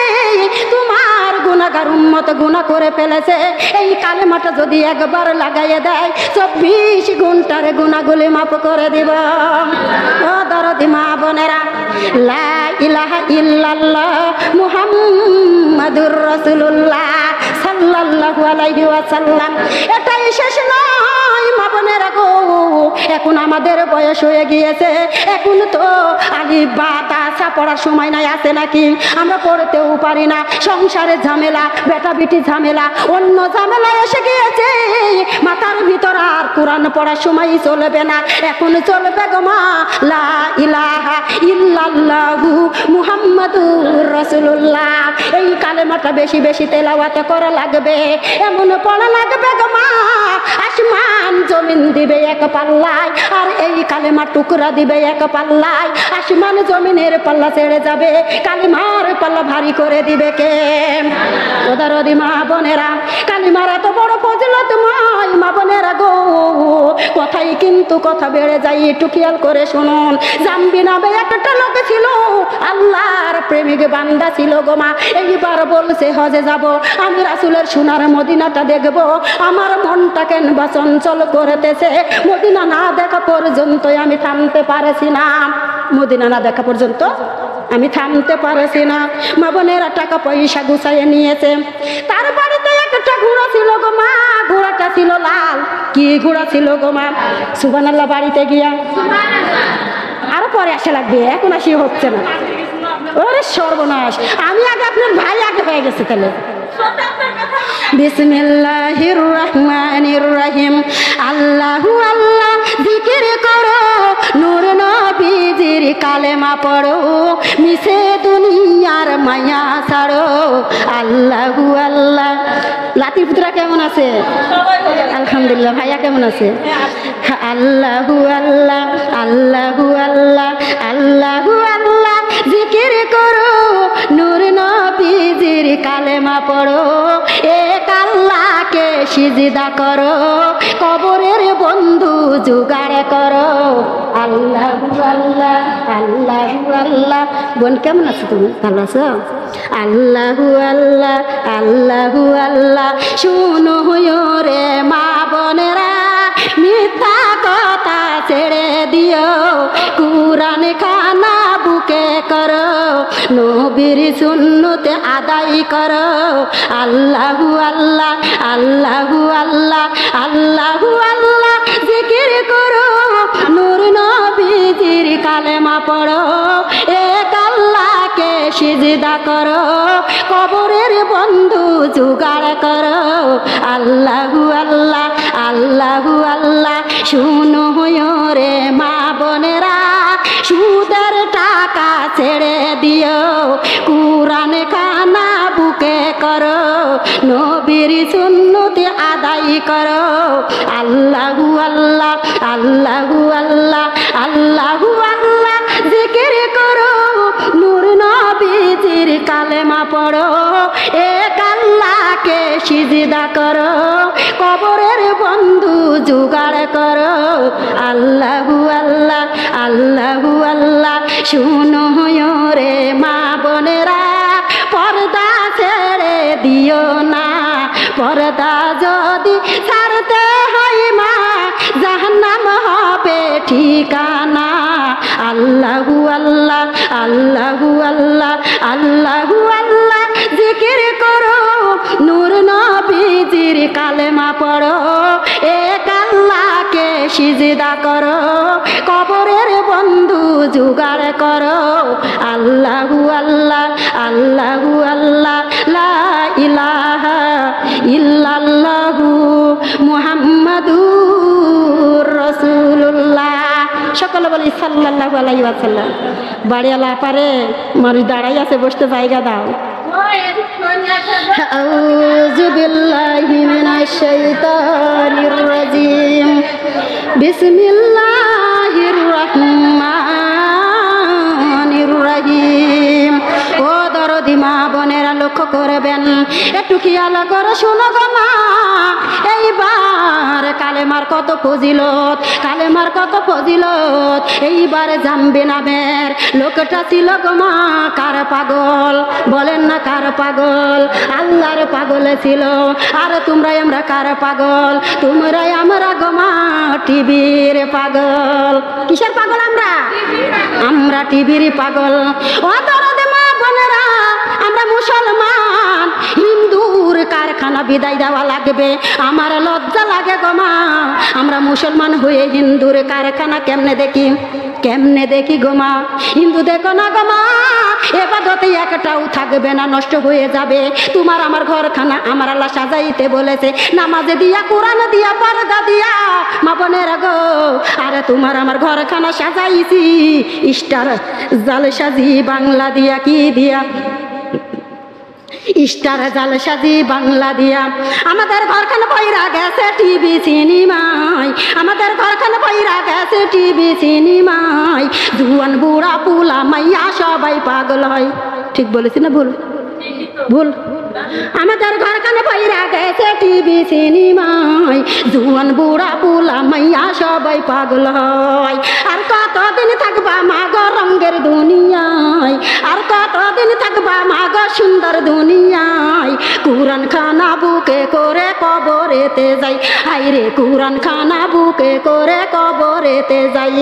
তোমার গুনাহগার উম্মত গুনাহ করে ফেলেছে। এই কালেমাটা যদি একবার লাগাইয়ে দেয়, 24 ঘন্টার গুনাহগুলি মাফ করে দিব। ও দরদি মা বোনেরা, লা ইলাহা ইল্লাল্লাহ মুহাম্মাদুর রাসূলুল্লাহ সাল্লাল্লাহু আলাইহি ওয়াসাল্লাম, এটাই শেষ নয় মা বোনেরা গো। এখন আমাদের বয়স হয়ে গিয়েছে, এখন তো আলিফ বা তা সা পড়ার সময় নাই, আছে নাকি? আমরা পড়তেও পারি না, সংসারের ঝামেলা, বেটা বিটি ঝামেলা, অন্য ঝামেলা এসে গিয়েছে। মাথার ভিতর আর কোরআন পড়ার সময় চলবে না, এখন চলবে গো মা লা ইলাহা ইল্লাল্লাহু মুহাম্মাদুর রাসূলুল্লাহ। এই কালেমাটা বেশি বেশি তেলাওয়াত করা লাগবে, এমন পড়া লাগবে গো মা, আসমান জমিন দিবে এক পাল্লায়, আর এই কালেমার টুকরা দিবে এক পাল্লায়। আসমান জমিনের পাল্লা ছেড়ে যাবে, কালিমার পাল্লা ভারী করে দিবে কে? ওদারদি মা বোনেরা, কালিমার এত বড় ফজিলতময় মা বোনেরা গো, কথাই কিন্তু কথা বেড়ে যায়, একটু খেয়াল করে শুনুন। জাম্বি নামে একটা লোক ছিল, আল্লাহর প্রেমিক বান্দা ছিল গো মা। এইবার বলছে হজে যাব, আমি রাসূলের সোনার মদিনাটা দেখব, আমার মনটা কেন বা চঞ্চল করতেছে। মদিনা না দেখা পর্যন্ত আমি থামতে পারছি না, মদিনা না দেখা পর্যন্ত আমি থামতে পারছি না। মা বোনেরা টাকা পয়সা গুছাইয়ে নিয়েছে, তার বাড়িতে একটা ঘোড়া ছিল গো মা, ঘোড়াটা ছিল লাল। কি ঘোড়া ছিল গো মা? সুবহানাল্লাহ বাড়িতে গিয়া আরো পরে আসা লাগবে, এখন আসি হচ্ছে না। ওরে সর্বনাশ, আমি আগে, আপনার ভাই আগে হয়ে গেছে তাহলে। বিসমিল্লাহির রহমানির রহিম। আল্লাহু আল্লাহ জিকির করো, নূর নবীজির কালেমা পড়ো, মিশে দুনিয়ার মায়া ছাড়ো। আল্লাহু আল্লাহ। লাতিপুত্রা কেমন আছে? আলহামদুলিল্লাহ। ভাইয়া কেমন আছে? আল্লাহু আল্লাহ, আল্লাহু আল্লাহ, আল্লাহু আল্লাহ জিকির করো, নূর নবীজির কালেমা পড়ো, এক আল্লাহকে সিজদা করো, কবরের বন্ধু জোগাড় করো। আল্লাহু আল্লাহ, আল্লাহু আল্লাহ। বোন কেমন আছো তুমি? ভালো আছো? আল্লাহু আল্লাহ, আল্লাহু আল্লাহ। শুনো রে মা বোনেরা, মিথ্যা কথা ছেড়ে দিও, কুরআন খানা বুকে করো, নবীর সুন্নতে আদায় করো। আল্লাহু আল্লাহ, আল্লাহু আল্লাহ, আল্লাহু আল্লাহ জিকির করো, নূর নবীজির কালেমা পড়ো, এক আল্লাহকে সিজদা করো, কবরের বন্ধু জোগাড় করো। আল্লাহু আল্লাহ, আল্লাহু আল্লাহ। শুনো রে মা বোনেরা, সুদের টাকা ছেড়ে দিও, কুরআন খানা বুকে করো, নবীর সুন্নতে আদায় করো। আল্লাহু আল্লাহ, আল্লাহু আল্লাহ, আল্লাহু আল্লাহ জিকির করো, নূর নবীজির কালেমা পড়ো, এক আল্লাহকে সিজদা করো, কবরের বন্ধু জোগাড় করো। আল্লাহু আল্লাহ, আল্লাহু আল্লাহ। শুনো রে মা বোনেরা, পর্দা ছেড়ে দিও না, পর্দা যদি ছাড়তে হয় মা, জাহান্নাম হবে ঠিকানা। আল্লাহু আল্লাহ, আল্লাহু আল্লাহ, আল্লাহু আল্লাহ জিকির করো, নূর নবীজির কালেমা পড়ো, এক আল্লাহকে সিজদা করো, কবরের বন্ধু জোগাড় করো। আল্লাহু আল্লাহ, আল্লাহু আল্লাহ, লা ইলাহা ইল্লাল্লাহু মুহাম্মাদুর রাসূলুল্লাহ। সকলে বলি সাল্লাল্লাহু আলাইহি ওয়াসাল্লাম। বাড়িওয়ালা পারে মানুষ দাঁড়াই আছে, বসতে জায়গা দাও। আউযু বিল্লাহি মিনাশ শাইতানির রাজিম। বিসমিল্লাহির রহমানির রহিম। ও দরদি মা বোনেরা লক্ষ্য করবেন, একটু খেয়াল করে শোনো গো মা, এইবার কালেমার কত ফজিলত, কালেমার কত ফজিলত। এইবার জানবে নামের লোকটা ছিল গো মা কার পাগল, বলেন না কার পাগল? আল্লাহর পাগল ছিল। আর তোমরা আমরা কার পাগল? তোমরাই আমরা গো মা টিভির পাগল। কিসের পাগল আমরা? আমরা টিভির পাগল। ও দরদে মা বোনেরা, আমরা মুসলমান, হিন্দুর কারখানা বিদায় দেওয়া লাগবে। আমার লজ্জা লাগে গো মা, আমরা মুসলমান হয়ে হিন্দুর কারখানা কেমনে দেখি, কেমনে দেখি গো মা? হিন্দু দেখো না গো মা, এবাদতে একটাও থাকবে না, নষ্ট হয়ে যাবে। তোমার আমার ঘরখানা আমার আল্লাহ সাজাইতে বলেছে, নামাজে দিয়া, কোরআন দিয়া, পর্দা দিয়া মা বোনেরা গো। আরে তোমার আমার ঘরখানা সাজাইছি স্টার জালসাজি বাংলা দিয়া, কি দিয়া? স্টার জালসাজি বাংলা দিয়া। আমাদের ঘরখানা পয়রা গেছে টিভি সিনেমায়, আমাদের ঘরখানা পয়রা গেছে টিভি সিনেমায়। জুয়ান বুড়া পুলা মাইয়া সবাই পাগল হয়। ঠিক বলেছি না ভুল? ভুল। আমাদের ঘরখানা পয়রা গেছে টিভি সিনেমায়, জুয়ান বুড়া পুলা মাইয়া সবাই পাগল হয়। আর কতদিন থাকবা মা গো রঙের দুনিয়ায়, আর কতদিন থাকবা মা গো সুন্দর দুনিয়ায়। কুরআন খানা বুকে করে কবরেতে যাই, হায়রে কুরআন খানা বুকে করে কবরেতে যাই।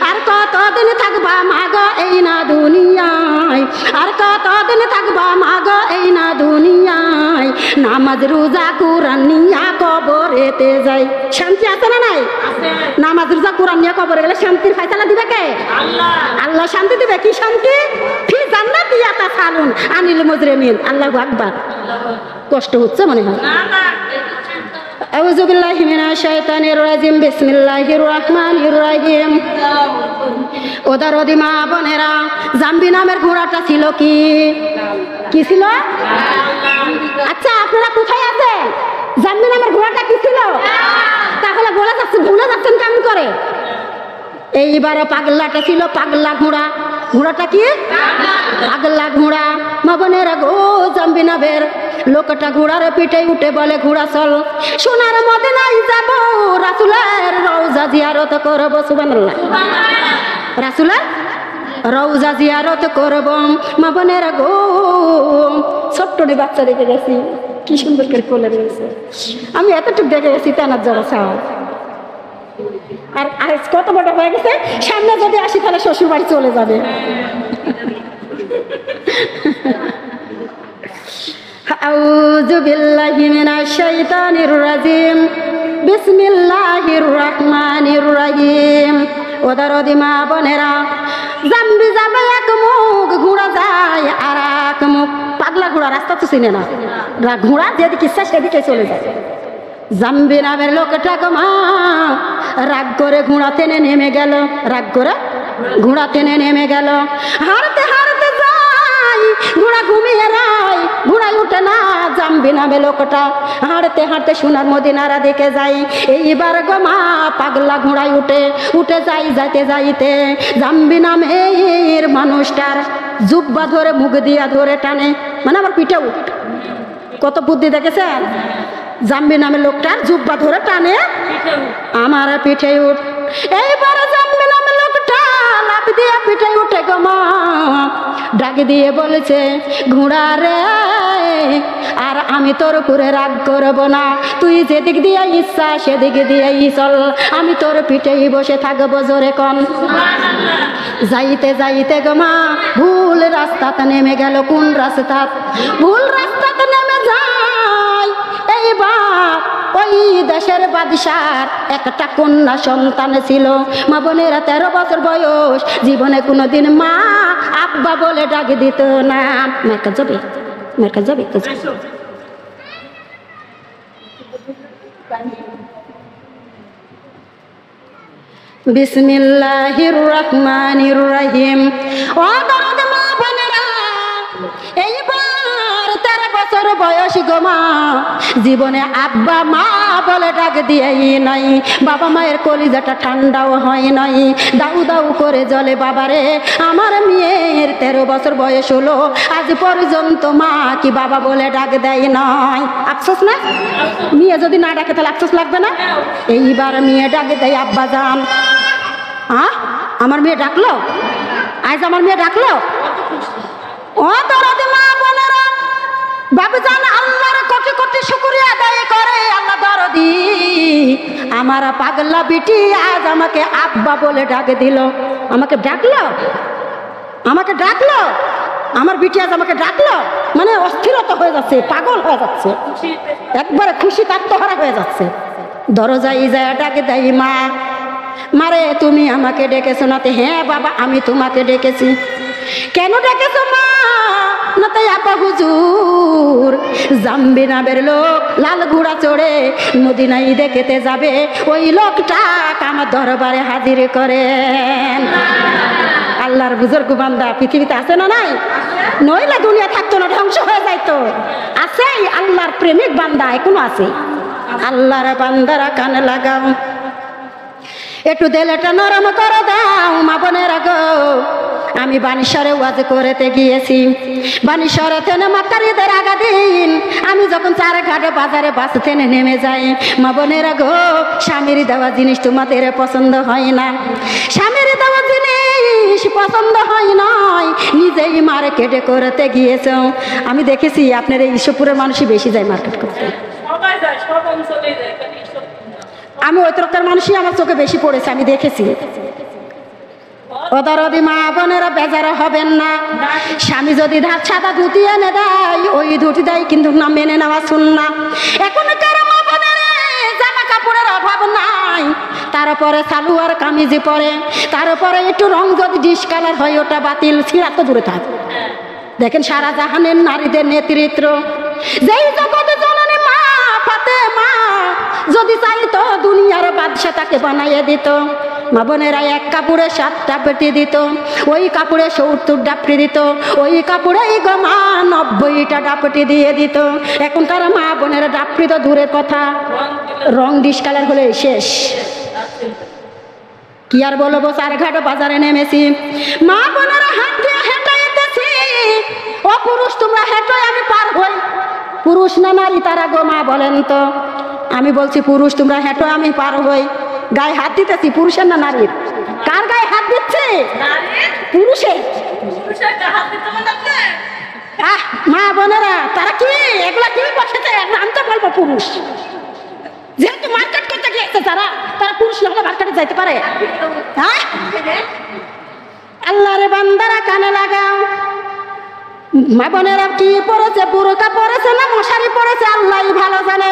আর কতদিন থাকবা মা গো এই না দুনিয়ায়, আর কতদিন থাকবা মাগো এই না দুনিয়ায়, নামাজ রোজা কোরআন নিয়া কবরেতে যাই। শান্তি আছে না নাই? নামাজ রোজা কোরআন নিয়ে কবরে গেলে শান্তির ফায়সালা দিবে কে? আল্লাহ। আল্লাহ শান্তি দিবে। কি শান্তি? ফি জান্নাতি ইয়াতাসালুন আনিল মুজরিমিন। আল্লাহু আকবার। কষ্ট হচ্ছে মনে হয়। আউযু বিল্লাহি মিনাশ শাইতানির রাজিম। বিসমিল্লাহির রহমানির রহিম। ও দরদি মা বোনেরা, জাম্বি নামের ঘোড়াটা ছিল কি? কি ছিল? আচ্ছা আপনারা কোথায় আছেন? জাম্বি নামের ঘোড়াটা কি ছিল? তাহলে ভুলে যাচ্ছেন কেমন করে? এইবারে পাগলাটা ছিল পাগলা ঘোড়া। ঘোড়াটা কি? পাগলা ঘোড়া। মা বোনেরা গো, জাম্বি নামের লোকটা ঘোড়ার পিঠে উঠে বলে, ঘোড়া চল, সোনার মদিনায় যাব, রাসূলের রওজা জিয়ারত করব। সুবহানাল্লাহ। রাসূলের রওজা জিয়ারত করব। মা বোনেরা গো, ছোট্ট বাচ্চা দেখে গেছি, কি সুন্দর করে কোলে রয়েছে। আমি এতটুকু দেখে গেছি তেনার জড়া চাওয়া। আর আজ কত বড় হয়ে গেছে, সামনে যদি আসি তাহলে শ্বশুর বাড়ি চলে যাবে। আউযু বিল্লাহি মিনাশ শাইতানির রাজিম। বিসমিল্লাহির রহমানির রহিম। ও দরদি মা বোনেরা, জাম্বি যাবে এক মুখ, ঘোড়া যায় আর এক মুখ। পাগলা ঘোড়া রাস্তা তো চিনে না, ঘোড়া যেদিকে ইচ্ছা সেদিকে চলে যায়। জাম্বি নামের লোকটা গো মা রাগ করে ঘোড়া টেনে নেমে গেল। রাগ করে ঘোড়া টেনে নেমে গেল। হারতে হারতে যাই, ঘোড়া ঘুমিয়ে রায়, ঘোড়ায় উঠে না। জাম্বি নামে লোকটা হাঁটতে হাঁটতে সোনার মদিনারা দেখে যাই। এইবার গো মা পাগলা ঘোড়ায় উঠে যাই। যাইতে যাইতে জাম্বি নামের মানুষটার জুব্বা ধরে মুখ দিয়া ধরে টানে, মানে আমার পিঠে উঠ। কত বুদ্ধি দেখেছেন? জাম্বি নামের লোকটার জুব্বা ধরে টানে, আমার পিঠে উঠ। এইবারে জাম্বি নামের লোকটা লাফ দিয়ে পিঠে উঠে গো মা, ডাক দিয়ে বলেছে, ঘোড়া রে, আর আমি তোর উপরে রাগ করব না, তুই যেদিক দিয়ে ইচ্ছা সেদিক দিয়ে চল, আমি তোর পিঠেই বসে থাকবো। জোরে কন। যাইতে যাইতে গো মা ভুল রাস্তাতে নেমে গেল। কোন রাস্তা? ভুল রাস্তাতে নেমে যায়। এইবার ওই দেশের বাদশার একটা কন্যা সন্তান ছিল। মা বোনেরা 13 বছর বয়স, জীবনে কোনোদিন মা আব্বা বলে ডাক দিত না। মেয়েটা যাবে, মেয়েটা যাবে। বিসমিল্লাহির রহমানির রহিম। ও দরদি মা বোনেরা, এইবার 13 বছর বয়স গো মা, জীবনে আব্বা মা বলে ডাক দিয়েই নাই। বাবা মায়ের কলিজাটা ঠান্ডাও হয় নাই, দাউ দাউ করে জ্বলে। বাবারে, আমার মেয়ের 13 বছর বয়স হলো, আজ পর্যন্ত মা কি বাবা বলে ডাক দেয় নাই। আফসোস না? মেয়ে যদি না ডাকে তাহলে আফসোস লাগবে না? এইবার মেয়ে ডাক দেয়, আব্বা যান। আমার মেয়ে ডাকলো, আজ আমার মেয়ে ডাকলো। ও দরদি মা বোনেরা, বাবু জান আল্লাহর কোটি কোটি শুকরিয়া আদায় করে। আল্লাহ দরদি, আমার পাগলা বিটি আজ আমাকে আব্বা বলে ডাক দিল। আমাকে ডাকলো, আমাকে ডাকলো, আমার বিটি আজ আমাকে ডাকলো। মানে অস্থিরতা হয়ে যাচ্ছে, পাগল হয়ে যাচ্ছে, একবারে খুশি আত্মহারা হয়ে যাচ্ছে। দরজায় যায় ডাক দেয়, মা, মারে তুমি আমাকে ডেকেছো নাতে? হ্যাঁ বাবা, আমি তোমাকে ডেকেছি। কেন ডেকেছো মা? না তাই আপা হুজুর, জাম্বি নামের লোক লাল ঘোড়া চড়ে মদিনায় দেখতে যাবে, ওই লোকটা আমার দরবারে হাজির করেন। আল্লাহর বুজুর্গ বান্দা পৃথিবীতে আছে না নাই? নইলে দুনিয়া থাকতো না, ধ্বংস হয়ে যাইতো। আছে আল্লাহর প্রেমিক বান্দা, এখনো আছে। আল্লাহর বান্দারা কানে লাগাও, একটু দিলটা নরম করে দাও। মা বোনেরা গো, আমি বানিশরে ওয়াজ করতে গিয়েছি। বানিশরে থেকে মাকারিদের আগা দিন আমি যখন 4 ঘাটে বাজারে বাস থেকে নেমে যাই, মা বোনেরা গো, স্বামীর দেওয়া জিনিস তোমাদের পছন্দ হয় না। স্বামীর দেওয়া জিনিস পছন্দ হয় নাই, নিজেই মার্কেটে করতে গিয়েছ। আমি দেখেছি আপনার এই ঈশ্বরপুরের মানুষই বেশি যায় মার্কেট করতে। আমি ওই তরকার মানুষই আমার চোখে বেশি পড়েছে, আমি দেখেছি। ও দরদি মা বোনেরা বেজার হবেন না। স্বামী যদি সাদা ধুতি এনে দেয় ওই ধুতি দেয়, কিন্তু না মেনে নেওয়া সুন্নাহ। এখনকার মা বোনেরা জামা কাপড়ের অভাব নাই, তারপরে সালোয়ার কামিজি পরে, তারপরে একটু রং যদি ডিসকালার হয় ওটা বাতিল, ছিঁড়া তো দূরে থাক। দেখেন সারা জাহানের নারীদের নেতৃত্ব, যেই জগতে জননী মা ফাতেমা যদি চাইতো দুনিয়ার বাদশা তাকে বানাইয়ে দিত। মা বোনেরা এক কাপড়ে 7টা পেটি দিত, ওই কাপড়ে 70 ডাপটি দিত, ওই কাপড়ে গো মা 90টা ডাপটি দিয়ে দিত। এখনকার মা বোনেরা ডাপটি তো দূরের কথা, রং ডিসকালার হলে শেষ। কি আর বলবো, চারঘাট বাজারে নেমেছি, মা বোনেরা হাত দিয়ে হেঁটাইতেছি। ও পুরুষ তোমরা হেঁটোয় আমি পার হই। পুরুষ না নারী তারা গো মা বলেন তো? আমি বলছি পুরুষ তোমরা হেঁটোয় আমি পার হই। গায়ে হাত দিতেছি, পুরুষের না নারীর? কার গায়ে হাত দিচ্ছে? পুরুষের। মা বোনেরা তারা কি এগুলা কি বসেছে? আমি তো বলবো পুরুষ, যেহেতু মার্কেট করতে গিয়েছে তারা, তারা পুরুষ না হলে মার্কেটে যাইতে পারে? হ্যাঁ, আল্লাহরে বান্দারা কানে লাগাও। মা বোনেরা কি পড়েছে? বুরকা পড়েছে না মশারি পড়েছে আল্লাহই ভালো জানে।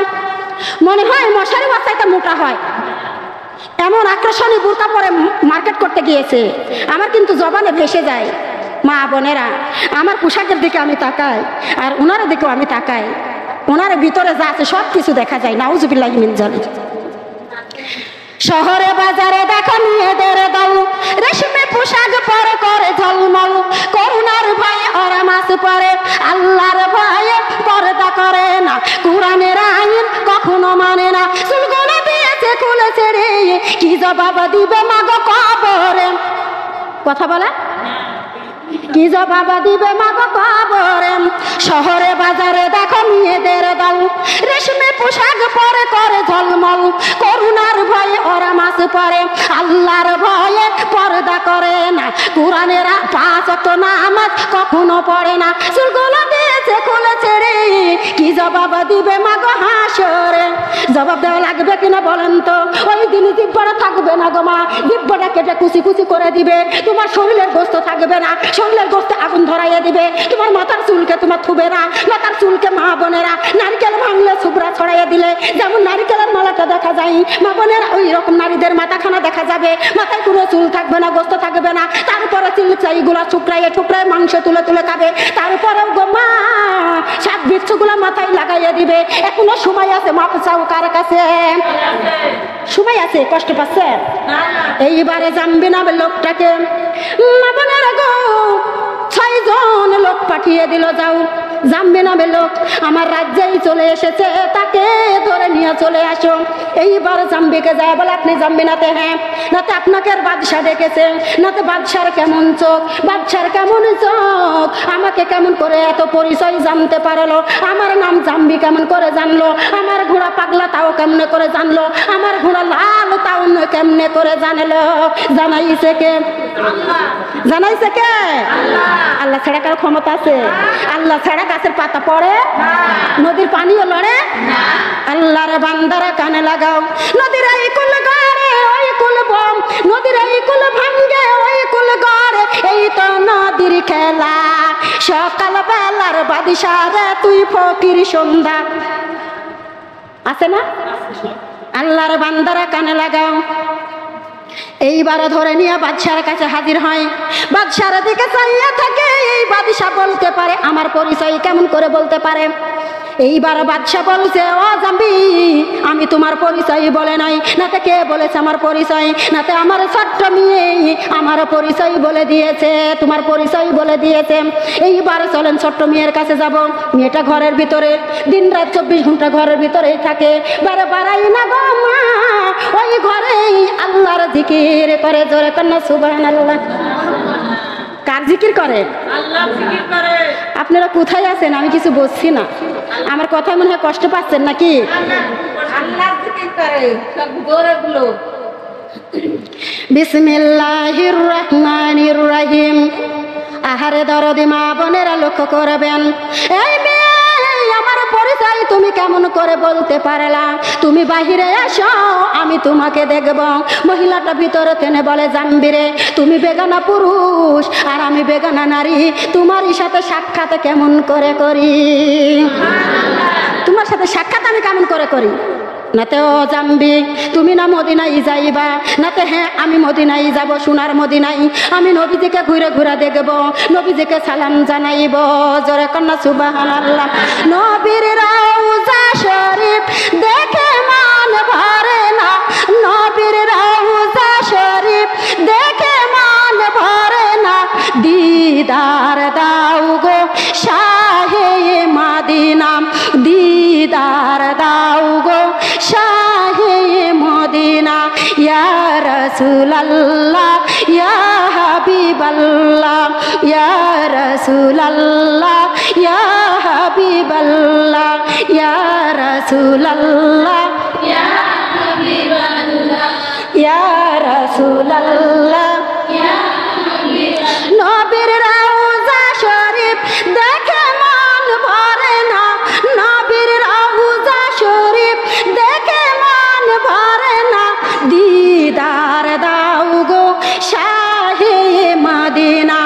মনে হয় মশারি বাচ্চাটা মোটা হয়, এমন আকর্ষণী বুরকা পরে মার্কেট করতে গিয়েছে। আমার কিন্তু জবানে ভেসে যায়। মা বোনেরা আমার পোশাকের দিকে আমি তাকাই, আর ওনার দিকেও আমি তাকাই, ওনার ভিতরে যা আছে সব কিছু দেখা যায়। নাউজুবিল্লাহি মিন জালিক। শহরে বাজারে দেখো মেয়েদের দল, রেশমি পোশাক পরে করে ঝলমল, করুণার ভয়ে ওরা মাছ পরে, আল্লাহর ভয়ে পর্দা করে না, কোরআনের আইন কখনো মানে না। চুলগুলো দিয়েছে খুলেছে রে, কি জবাব দিবে মাগো কবরে? কথা বলে কি জবাব দিবে মাগো কবরে? শহরে বাজারে দেখো মেয়েদের দল, রেশমি পোশাক পরে করে ঝলমল, করুণার ভয়ে ওরা মাছ পরে, আল্লাহর ভয়ে পর্দা করে না, কোরআনের 5 ওয়াক্ত নামাজ কখনো পড়ে না। চুলগুলো দিয়েছে খুলেছে রে, কি জবাব দিবে মাগো হাসরে? জবাব দেওয়া লাগবে কিনা বলেন তো? ওই দিন দিব্যটা থাকবে না গো মা, দিব্যটা কেটে কুচি কুচি করে দিবে। তোমার শরীরের গোস্ত থাকবে না, শরীরের গোস্তে আগুন ধরাইয়ে দিবে। তোমার মাথার চুলকে তোমার থুবে না, মাথার চুলকে মা বোনেরা নারকেল ভাঙলে ছুবড়া ছড়াইয়ে দিলে যেমন নারকেলের মালাটা দেখা যায়, মা বোনেরা ওই রকম নারীদের মাথাখানা দেখা যাবে। মাথায় কোনো চুল থাকবে না, গোস্ত থাকবে না, তারপরে চিলচাইগুলা ঠুকরাইয়ে ঠুকরাই মাংস তুলে তুলে খাবে। তারপরেও গো মা 7 বিচ্ছুগুলা মাথায় লাগাইয়ে দিবে। এখনো সময় আছে, মাপ চাও কার কাছে? সময় আছে, কষ্ট পাচ্ছে? এইবারে জানবে না লোকটাকে, মা বোনেরা গো 6 জন লোক পাঠিয়ে দিল, যাও জানবে না লোক আমার রাজ্যেই চলে এসেছে, তাকে ধরে নিয়ে চলে আসো। এইবার জাম্বিকে যায় বলে আপনি জানবে নাতে? হ্যাঁ, নাতে আপনাকে বাদশা ডেকেছে, নাতে বাদশার কেমন চোখ, বাদশার কেমন চোখ, আমাকে কেমন করে এত পরিচয় জানতে পারলো, আমার নাম জাম্বি কেমন করে জানলো, আমার ঘোড়া পাগলা তাও কেমনে করে জানলো, আমার ঘোড়া লাল তাও কেমনে করে জানলো? জানাইছে কে? জানাইছে কে? আল্লাহ ছাড়া কারো ক্ষমতা আছে? আল্লাহ ছাড়া গাছের পাতা পড়ে? নদীর পানিও লড়ে? আল্লাহর বান্দারা কানে লাগাও। নদীর এই কুল গড়ে ওই কুল বম, নদীর এই কুল ভাঙ্গে ওই কুল গড়ে, এই তো নদীর খেলা। সকাল বেলার বাদিশা রে তুই ফকির সন্ধ্যা। আছে না? আল্লাহর বান্দারা কানে লাগাও। এইবার ধরে নিয়ে বাদশার কাছে হাজির হয়। বাদশার দিকে চাইয়া থাকে, এই বাদশা বলতে পারে আমার পরিচয় কেমন করে বলতে পারে? এইবার বাদশা বলছে, ও জাম্বি আমি তোমার পরিচয় বলে নাই, নাতে কে বলেছে আমার পরিচয়? নাতে আমার ছোট্ট মেয়ে আমার পরিচয় বলে দিয়েছে, তোমার পরিচয় বলে দিয়েছে। এইবার চলেন ছোট্ট মেয়ের কাছে যাব। মেয়েটা ঘরের ভিতরে দিন রাত 24 ঘন্টা ঘরের ভিতরেই থাকে, বারে বাড়াই না গো মা, ওই ঘরেই আল্লাহর জিকির করে। জোরে কন্যা সুবহানাল্লাহ। কার জিকির করে? আল্লাহর জিকির করে। আপনারা কোথায় আছেন? আমি কিছু বুঝছি না, আমার কথায় মনে হয় কষ্ট পাচ্ছেন নাকি? আল্লাহর জিকির করে সব জোরে বলো। বিসমিল্লাহির রহমানির রহিম। আহারে দরদি মা বোনেরা লক্ষ্য করবেন, এই মেয়ে আমার পরিচয় চাই তুমি কেমন করে বলতে পারলা? তুমি বাহিরে আসো, আমি তোমাকে দেখব। মহিলাটা ভিতরে টেনে বলে, জাম্বিরে তুমি বেগানা পুরুষ আর আমি বেগানা নারী, তোমারই সাথে সাক্ষাৎ কেমন করে করি? তোমার সাথে সাক্ষাৎ আমি কেমন করে করি? নাতে ও জাম্বি তুমি না মদিনায় যাইবা? নাতে হ্যাঁ আমি মদিনায় যাব, সোনার মদিনায়। আমি নবীজিকে ঘুরে ঘুরে দেখব, নবীজিকে সালাম জানাইব। জোরে কন্যা সুবহানাল্লাহ। নবীর রওজা শরীফ দেখে মান ভরে না, নবীর রওজা শরীফ দেখে মান ভরে না। দিদার দাও গো শাহে মদিনা, দিদার দাও গো শাহে মদিনা। ইয়া রাসূলুল্লাহ ইয়া হাবিবাল্লাহ, ইয়া রাসূলুল্লাহ ইয়া হাবিবাল্লাহ, ইয়া রাসূলুল্লাহ ইয়া হাবিবাল্লাহ, ইয়া রাসূলুল্লাহ ইয়া হাবিবাল্লাহ। নবীর রওজা শরীফ দেখে মান ভরে না, নবীর রওজা শরীফ দেখে মান ভরে না। দিদার দাও গো শাহে মদিনা,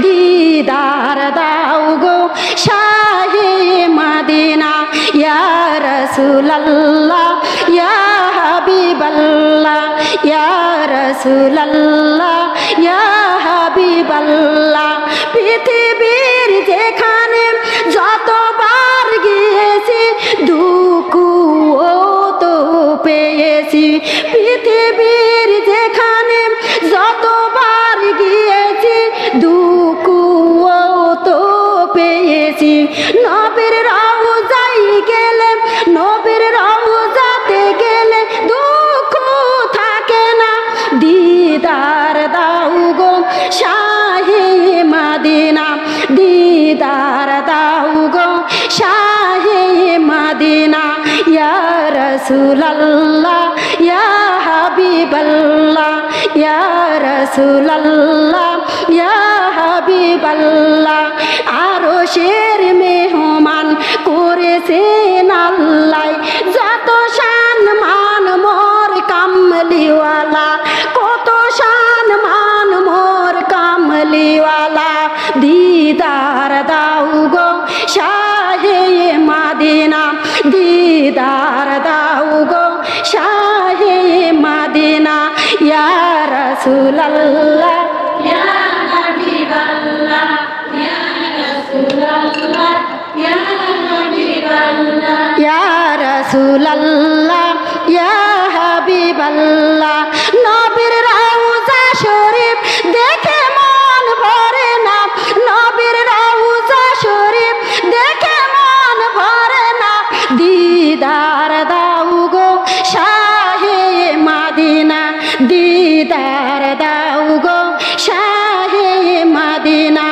দিদার দাও গো শাহে মদিনা। ইয়া রাসূলুল্লাহ ইয়া হাবিবাল্লাহ, ইয়া রাসূলুল্লাহ ইয়া হাবিবাল্লাহ। পৃথিবীর যেখানে যতবার গিয়েছি দুঃখ তো পেয়েছি, পৃথিবীর যেখানে যতবার গিয়েছি দুঃখ তো পেয়েছি। নবীর রওজায় গেলে, নবীর রওজাতে গেলে দুঃখ থাকে না। দিদার দাও গো শাহে মদিনা, দিদার দাও গো শাহে মদিনা। ইয়া রাসূলুল্লাহ ইয়া হাবিবাল্লাহ, ইয়া রাসূলুল্লাহ ইয়া হাবিবাল্লাহ। আরশের মেহমান করেছেন আল্লাহ, যত শান মান মোর কামলিওয়ালা, কত শান মান মোর কামলিওয়ালা। দিদার দাও গো শাহে মদিনা, দিদার দাও গো শাহে মদিনা। ইয়া রাসূলুল্লাহ ইয়া হাবিবাল্লাহ, ইয়া রাসূলুল্লাহ ইয়া হাবিবাল্লাহ, ইয়া রাসূলুল্লাহ ইয়া হাবিবাল্লাহ। নবীর রওজা শরীফ দেখে মন ভরে না, নবীর রওজা শরীফ দেখে মন ভরে না। দিদার দাও গো শাহে মদিনা, দিদার দাও গো শাহে মদিনা।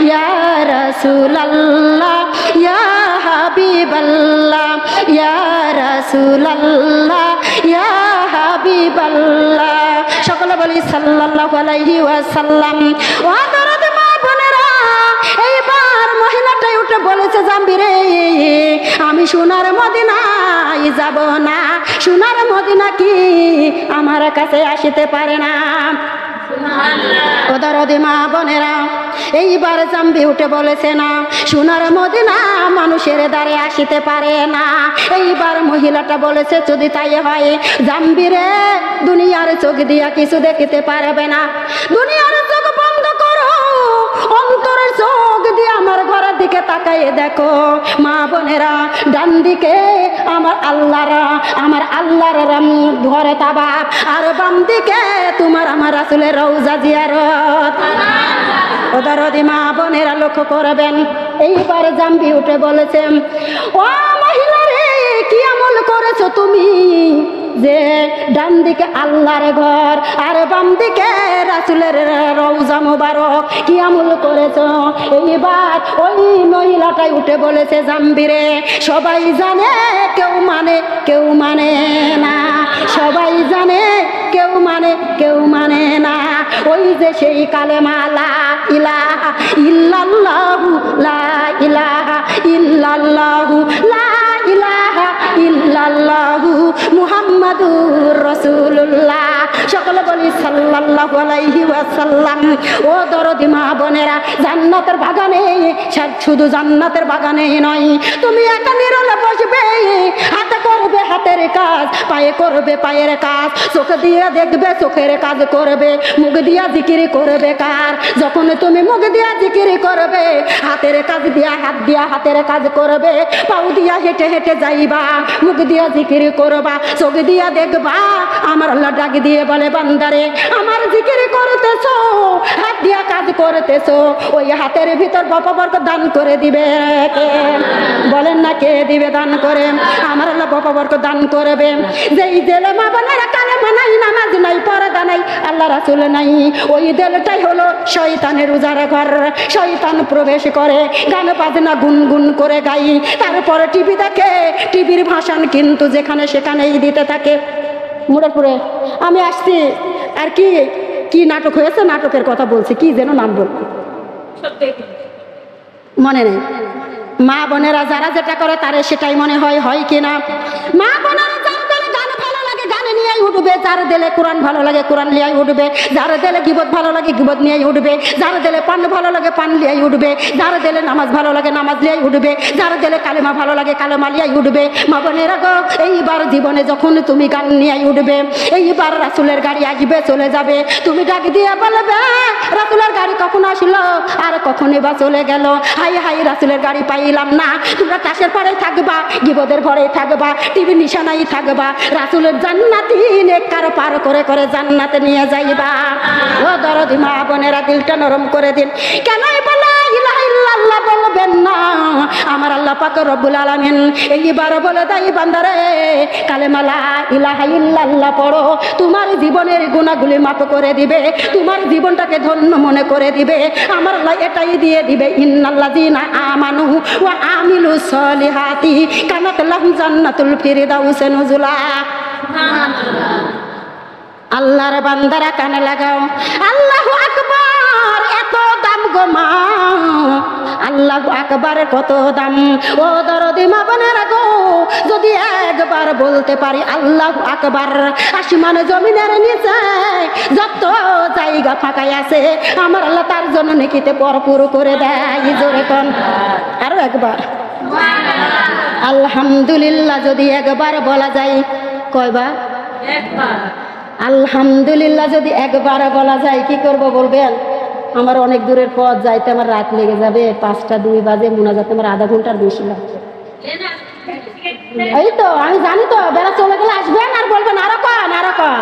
ইয়া রাসূলুল্লাহ ইয়া হাবিবাল্লাহ, ইয়া রাসূলুল্লাহ ইয়া হাবিবাল্লাহ। সকলে বলি সাল্লাল্লাহু আলাইহি ওয়াসাল্লাম। ওয়াদারাত মা বোনেরা, এইবার মহিলাটাই উঠে বলেছে, জাম্বিরে আমি সোনার মদিনায় যাব না, সোনার মদিনা কি আমার কাছে আসিতে পারে না। ওদারদি মা বোনেরা, এইবার জাম্বি উঠে বলেছে, না সোনার মদিনা মানুষের দ্বারে আসিতে পারে না। এইবার মহিলাটা বলেছে, যদি তাই হয় জাম্বিরে দুনিয়ার চোখ দিয়া কিছু দেখিতে পারবে না, দুনিয়ার চোখ বন্ধ করো, অন্তরের চোখ দিয়ে আমার ঘরের দিকে তাকাইয়ে দেখো। মা বোনেরা, ডান দিকে আমার আল্লাহর ঘরে তাবাব, আর বাম দিকে তোমার আমার রাসূলের রওজা জিয়ারত। ওদারদি মা বোনেরা লক্ষ্য করবেন, এইবার জাম্বি উঠে বলেছেন, ও মহিলা রে, কি আমল করেছো তুমি যে ডান দিকে আল্লাহর ঘর আর বাম দিকে রাসূলের রওজা মোবারক, কি আমল করেছো? এইবার ওই মহিলাটাই উঠে বলেছে, জাম্বিরে সবাই জানে কেউ মানে না, সবাই জানে কেউ মানে না। ওই যে সেই কালেমা লা ইলাহা ইল্লাল্লাহু, লা ইলাহা ইল্লাল্লাহু, লা মুহাম্মাদুর রাসূলুল্লাহ। সকলে বলি সাল্লাল্লাহু আলাইহি ওয়াসাল্লাম। ও দরদি মা বোনেরা, জান্নাতের বাগানে শুধু জান্নাতের বাগানেই নয়, তুমি একা নিরলে বসবে, হাতে করবে হাতের কাজ, পায়ে করবে পায়ের কাজ, চোখ দিয়ে দেখবে চোখের কাজ করবে, মুখ দিয়া জিকির করবে কার? যখন তুমি মুখ দিয়া জিকির করবে, হাতের কাজ দিয়া হাত দিয়া হাতের কাজ করবে, পাও দিয়া হেঁটে হেঁটে যাইবা, মুখ দিয়া জিকির করবা, চোখ দিয়া দেখবা, আমার আল্লাহ ডাক দিয়ে বলে বান্দারে আমার জিকির করতেছো, হাত দিয়া কাজ করতেছো, ওই হাতের ভিতর বরকত দান করে দিবে কে? বলেন না কে দিবে দান করে? আমার আল্লাহ বরকত দান করবে। যেই দিলে মা বোনেরা কালেমা নাই, নামাজ নাই, পর্দা নাই, আল্লাহ রাসূল নাই, ওই দিলটাই হলো শয়তানের উজার ঘর। শয়তান প্রবেশ করে, গান বাজনা গুনগুন করে গাই, তারপরে টিভি দেখে, টিভির ভাষণ কিন্তু যেখানে সেখানেই দিতে থাকে। মুরাদপুরে আমি আসছি, আর কি কি নাটক হয়েছে, নাটকের কথা বলছি, কি যেন নাম বল মনে নেই। মা বোনেরা যারা যেটা করে তারে সেটাই মনে হয়, হয় কিনা? মা বোনেরা যার দিলে গান ভালো লাগে গানে নিয়েই উঠবে, যার দিলে কোরআন ভালো লাগে কোরআন নিয়েই উঠবে, যার দিলে গিবত ভালো লাগে গিবত নিয়েই উঠবে, যার দিলে পান ভালো লাগে পান নিয়েই উঠবে, যার দিলে নামাজ ভালো লাগে নামাজ নিয়েই উঠবে, যার দিলে কালেমা ভালো লাগে কালেমা নিয়েই উঠবে। মা বোনেরা গো, এইবার জীবনে যখন তুমি গান নিয়েই উঠবে, এইবার রাসূলের গাড়ি আসবে চলে যাবে, তুমি ডাক দিয়ে বলবে রাসূলের গাড়ি কখন আসলো আর কখনই বা চলে গেল, হাই হাই রাসূলের গাড়ি পাইলাম না। তোমরা তাসের পরেই থাকবা, গিবদের ঘরেই থাকবা, টিভি নিশানাই থাকবা, রাসূলের জান্নাতি নেককার পার করে করে জান্নাতে নিয়ে যাইবা। ও দরদি মা বোনেরা, দিলটা নরম করে দিন। কেনই বলা ইলাহা ইল্লাল্লাহ বলবেন না? আমার আল্লাহ পাক রব্বুল আলামিন এইবার বলে দেয় বান্দারে কালেমা লা ইলাহা ইল্লাল্লাহ পড়ো, তোমার জীবনের গুনাহগুলি মাফ করে দিবে, তোমার জীবনটাকে ধন্য মনে করে দিবে। আমার আল্লাহ এটাই দিয়ে দিবে, ইন্নাল্লাযীনা আমানু ওয়া আমিলুস সলিহাতি কানাত লাহুম জান্নাতুল ফিরদাউসি নুজুলা। আল্লাহর বান্দারা কানে লাগাও, আল্লাহু আকবার, এত দাম গো মা, আল্লাহু আকবারের কত দাম। ও দরদি মা বোনেরা গো, যদি একবার বলতে পারি আল্লাহু আকবার, আসমান জমিনের নিচে যত জায়গা ফাঁকাই আছে আমার আল্লাহ তার জন্য নেকিতে ভরপুর করে দেয়। জোরে কোন আরো একবার আলহামদুলিল্লাহ যদি একবার বলা যায়, কয়বার? একবার। আলহামদুলিল্লাহ যদি একবার বলা যায়, কি করব বলবেন? আমার অনেক দূরের পথ, যাইতে আমার রাত লেগে যাবে, 5টা 2 বাজে, মোনাজাতে আমার আধা ঘন্টার বেশি লাগবে। এই তো আমি জানি তো, বেলা চলে গেলে আসবেন আর বলবেন আরো কন আরো কন,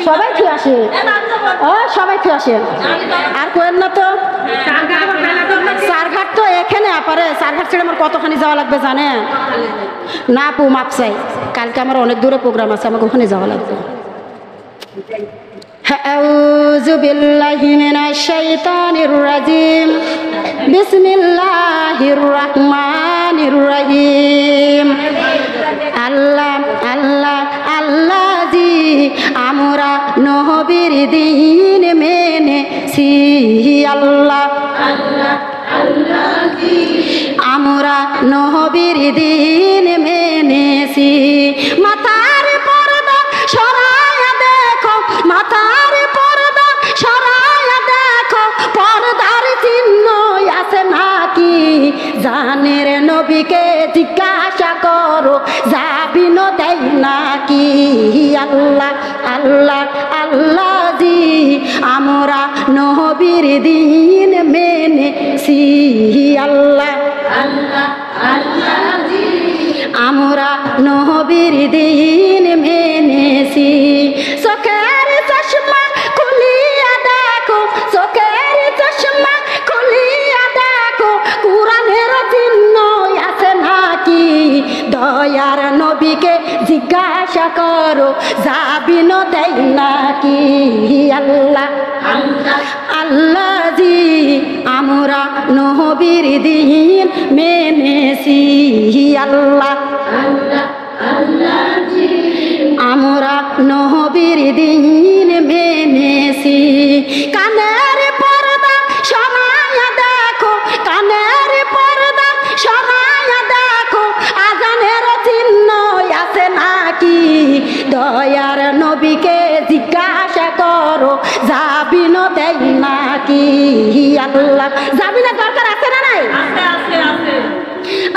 সবাই ঠিক আসে, ও সবাই ঠিক আসেন, আর কোয়েন না তো। চারঘাট তো এখানে আপারে, চারঘাট ছেড়ে আমার কতখানি যাওয়া লাগবে জানেন না? পু মাপ চাই, কালকে আমার অনেক দূরে প্রোগ্রাম আছে, আমাকে ওখানে যাওয়া লাগবে। আউযু বিল্লাহি মিনাশ শাইতানির রাজিম, বিসমিল্লাহির রহমানির রহিম। আল্লাহ আল্লাহ আল্লাহ জি আমরা নবীর দিন মেনেছি, আল্লাহ আল্লাহ আল্লাহ জি আমরা নবীর দিন মেনেছি। মাথার পর্দা সরায়া দেখো, মাথার পর্দা সরায়া দেখো, পর্দার চিহ্ন আছে নাকি? জানের নবীকে জিজ্ঞাসা করো, যাবিন দেয় নাকি? আল্লাহ আল্লাহ আল্লাহ জি আমরা নবীর দিন মেনেছি, আল্লাহ আল্লাহ আল্লাহ জি আমরা নবীর দিন মেনেছি। চোখের চশমা খুলিয়া দেখো, চোখের চশমা খুলিয়া দেখো, কুরআনের চিহ্ন আছে নাকি? দয়ার নবীকে জিজ্ঞাসা করো, যাবিন দেয় নাকি? আল্লাহ আল্লাহ আল্লাহ জি আমরা নবীর দিন মেনেছি, আল্লাহ আল্লাহ আল্লাহ জি আমরা নবীর দিন মেনেছি। কানের পর্দা সরায়া দেখো, কানের পর্দা সরায়া দেখো, আজানের চিহ্ন আছে নাকি?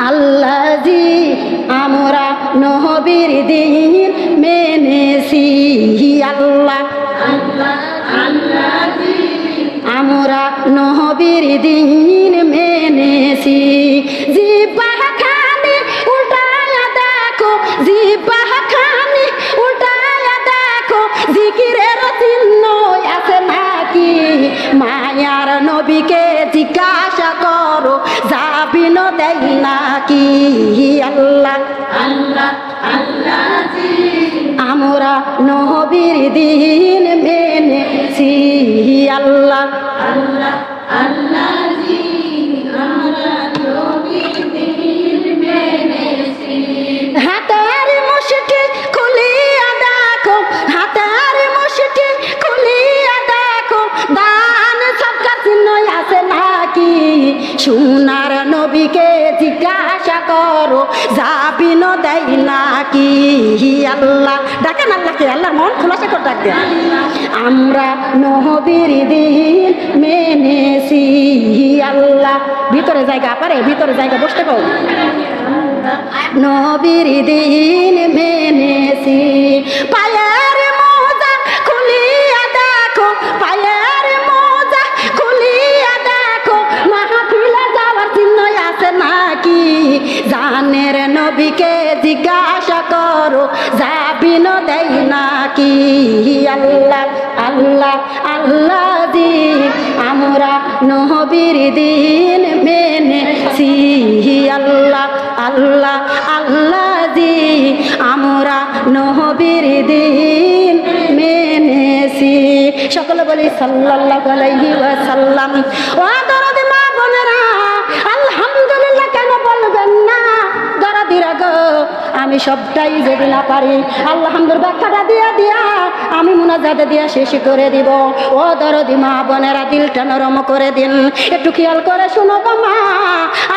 আল্লাজি আমরা নবীর দিন মেনেছি আল্লাহ আমরা নবীর দিন মেনেছি জিহ্বা খানি উল্টায়া দেখো জিহ্বা খানি উল্টায়া দেখো জিকিরের চিহ্ন আছে নাকি মায়ার নবীকে জিজ্ঞাসা করো যাবিন দেয় নাকি আল্লাহ আল্লাহ আল্লাহ আমরা নবীর দিন মেনেছি আল্লাহ আল্লাহ আল্লাহ আমরা নবীর দিন মেনেছি হাতের মুষ্টি খুলিয়া দেখো হাতের মুষ্টি খুলিয়া দেখো দান সবকার চিহ্ন আছে নাকি সোনার নবীকে জিজ্ঞাসা করো যাবিন দেয় নাকি আল্লাহ ডাকেন আল্লাহকে আল্লাহর মন খোলাসা করে ডাক দেন আমরা নবীর দিন মেনেছি আল্লাহ ভিতরে জায়গা পারে ভিতরে জায়গা বসতে পাও নবীর দিন মেনেছি পায়ের মোজা খুলিয়া দেখো পায়ের মোজা খুলিয়া দেখো মাহফিলে যাওয়ার চিহ্ন আছে নাকি জানের নবীকে জিজ্ঞাসা করো যাবিন দেয় নাকি আল্লাহ আল্লাহ আল্লাহ জি আমরা নবীর দিন মেনেছি আল্লাহ আল্লাহ আল্লাহ জি আমরা নবীর দিন মেনেছি সকলে বলি সাল্লাল্লাহু আলাইহি ওয়াসাল্লাম ও দরদি মা বোনেরা আলহামদুলিল্লাহ কেন বলবেন না দরদিরা গো আমি সবটাই যদি না পারি আলহামদুলিল্লাহ ব্যাখ্যাটা দিয়া দিয়া আমি মুনাজাত দিয়া শেষ করে দিব ও দরদি মা বোনেরা দিলটা নরম করে দিন একটু খেয়াল করে শুনো গো মা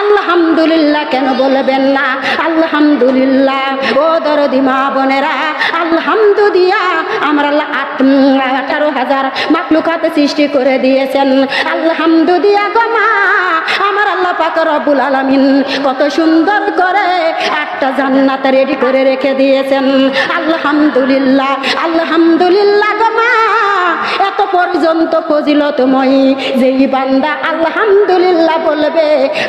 আলহামদুলিল্লাহ কেন বলবেন না আলহামদুলিল্লাহ ও দরদি মা বোনেরা আলহামদু দিয়া আমার আল্লাহ 18,000 মাখলুকাত সৃষ্টি করে দিয়েছেন আলহামদু দিয়া গো মা আমার আল্লাহ পাক রব্বুল আলামিন কত সুন্দর করে একটা জান্নাত রেডি করে রেখে দিয়েছেন আলহামদুলিল্লাহ আলহামদুলিল্লাহ গো মা এত পর্যন্ত ফজিলতময় যেই বান্দা আলহামদুলিল্লাহ বলবে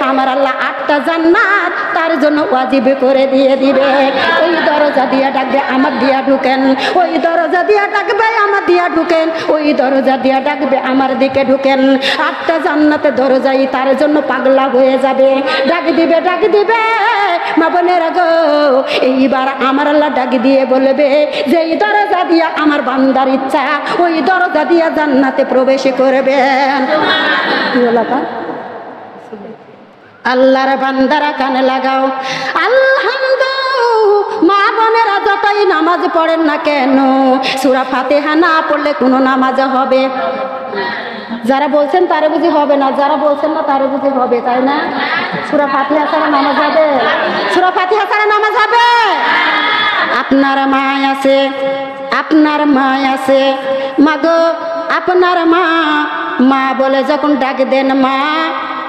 আমার আল্লাহ 8টা জান্নাত তার জন্য ওয়াজিব করে দিয়ে দিবে ওই দরজা দিয়া ডাকবে আমার দিয়া ঢুকেন ওই দরজা দিয়া ডাকবে আমার দিয়া ঢুকেন ওই দরজা দিয়া ডাকবে আমার দিকে ঢুকেন 8টা জান্নাতের দরজাই তার জন্য পাগলা হয়ে যাবে ডাক দিবে মা বোনেরা গো এইবার আমার আল্লাহ ডাক দিয়ে বলবে যে এই দরজা দিয়া আমার বান্দার ইচ্ছা ওই দরজা দিয়া জান্নাতে প্রবেশ করবেন আল্লাহর বান্দারা কানে লাগাও আলহামদুলিল্লাহ মা বোনেরা যতই নামাজ পড়েন না কেন সূরা ফাতিহা না পড়লে কোনো নামাজ হবে যারা বলছেন তারে বুঝি হবে না যারা বলছেন না তারে বুঝি হবে তাই না সূরা ফাতিহা ছাড়া নামাজ হবে সূরা ফাতিহা ছাড়া নামাজ হবে আপনার মা আছে আপনার মা আছে মাগো আপনার মা বলে যখন ডাক দেন মা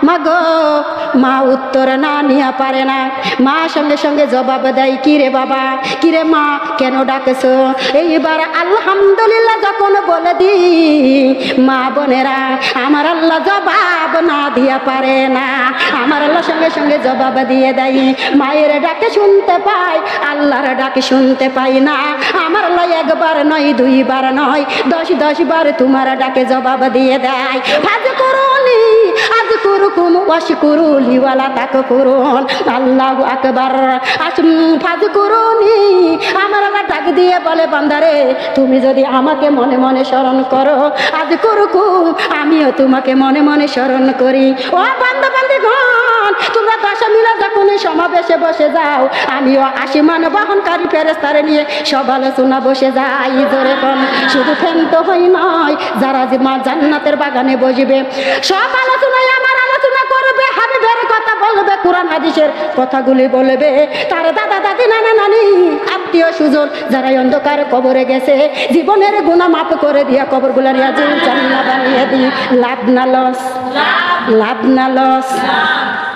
মাগো মা উত্তর না নিয়া পারে না মা সঙ্গে সঙ্গে জবাব দেয় কিরে বাবা কিরে মা কেন ডাকছো এইবার আলহামদুলিল্লাহ যখন বলে দি মা বোনেরা আমার আল্লাহ জবাব না দিয়া পারে না আমার আল্লাহ সঙ্গে সঙ্গে জবাব দিয়ে দেয় মায়ের ডাকে শুনতে পাই আল্লাহর ডাকে শুনতে পাই না আমার আল্লাহ একবার নয় দুইবার নয় 10 বার তোমার ডাকে জবাব দিয়ে দেয় ফাজ করুনি আজ করুকুম ওয়াশকুরুলি ওয়ালা তাকফুরুন আল্লাহু আকবার ফাজ করুনি আমার আল্লাহ ডাক দিয়ে বলে বান্দারে তুমি যদি আমাকে মনে মনে স্মরণ করো আজ করুকুম আমিও তোমাকে মনে মনে স্মরণ করি ও বান্দা বান্দিগণ তোমরা 10 মিলে যখন সমাবেশে বসে যাও আমিও আসমান বহনকারী ফেরেশতারে নিয়ে সব আলোচনা বসে যাই জোরে কোন শুধু ফেন্ত হই নয় যারা যে মা জান্নাতের বাগানে বসবে সব আলোচনায় আমার আলোচনা করবে হাবিবের কথা বলবে কোরআন হাদিসের কথাগুলি বলবে তার দাদা দাদি নানা নানি আত্মীয় সুজন যারা অন্ধকার কবরে গেছে জীবনের গুনাহ মাফ করে দিয়া কবরগুলা নিয়ে জান্নাত বানিয়ে দি লাভ না লস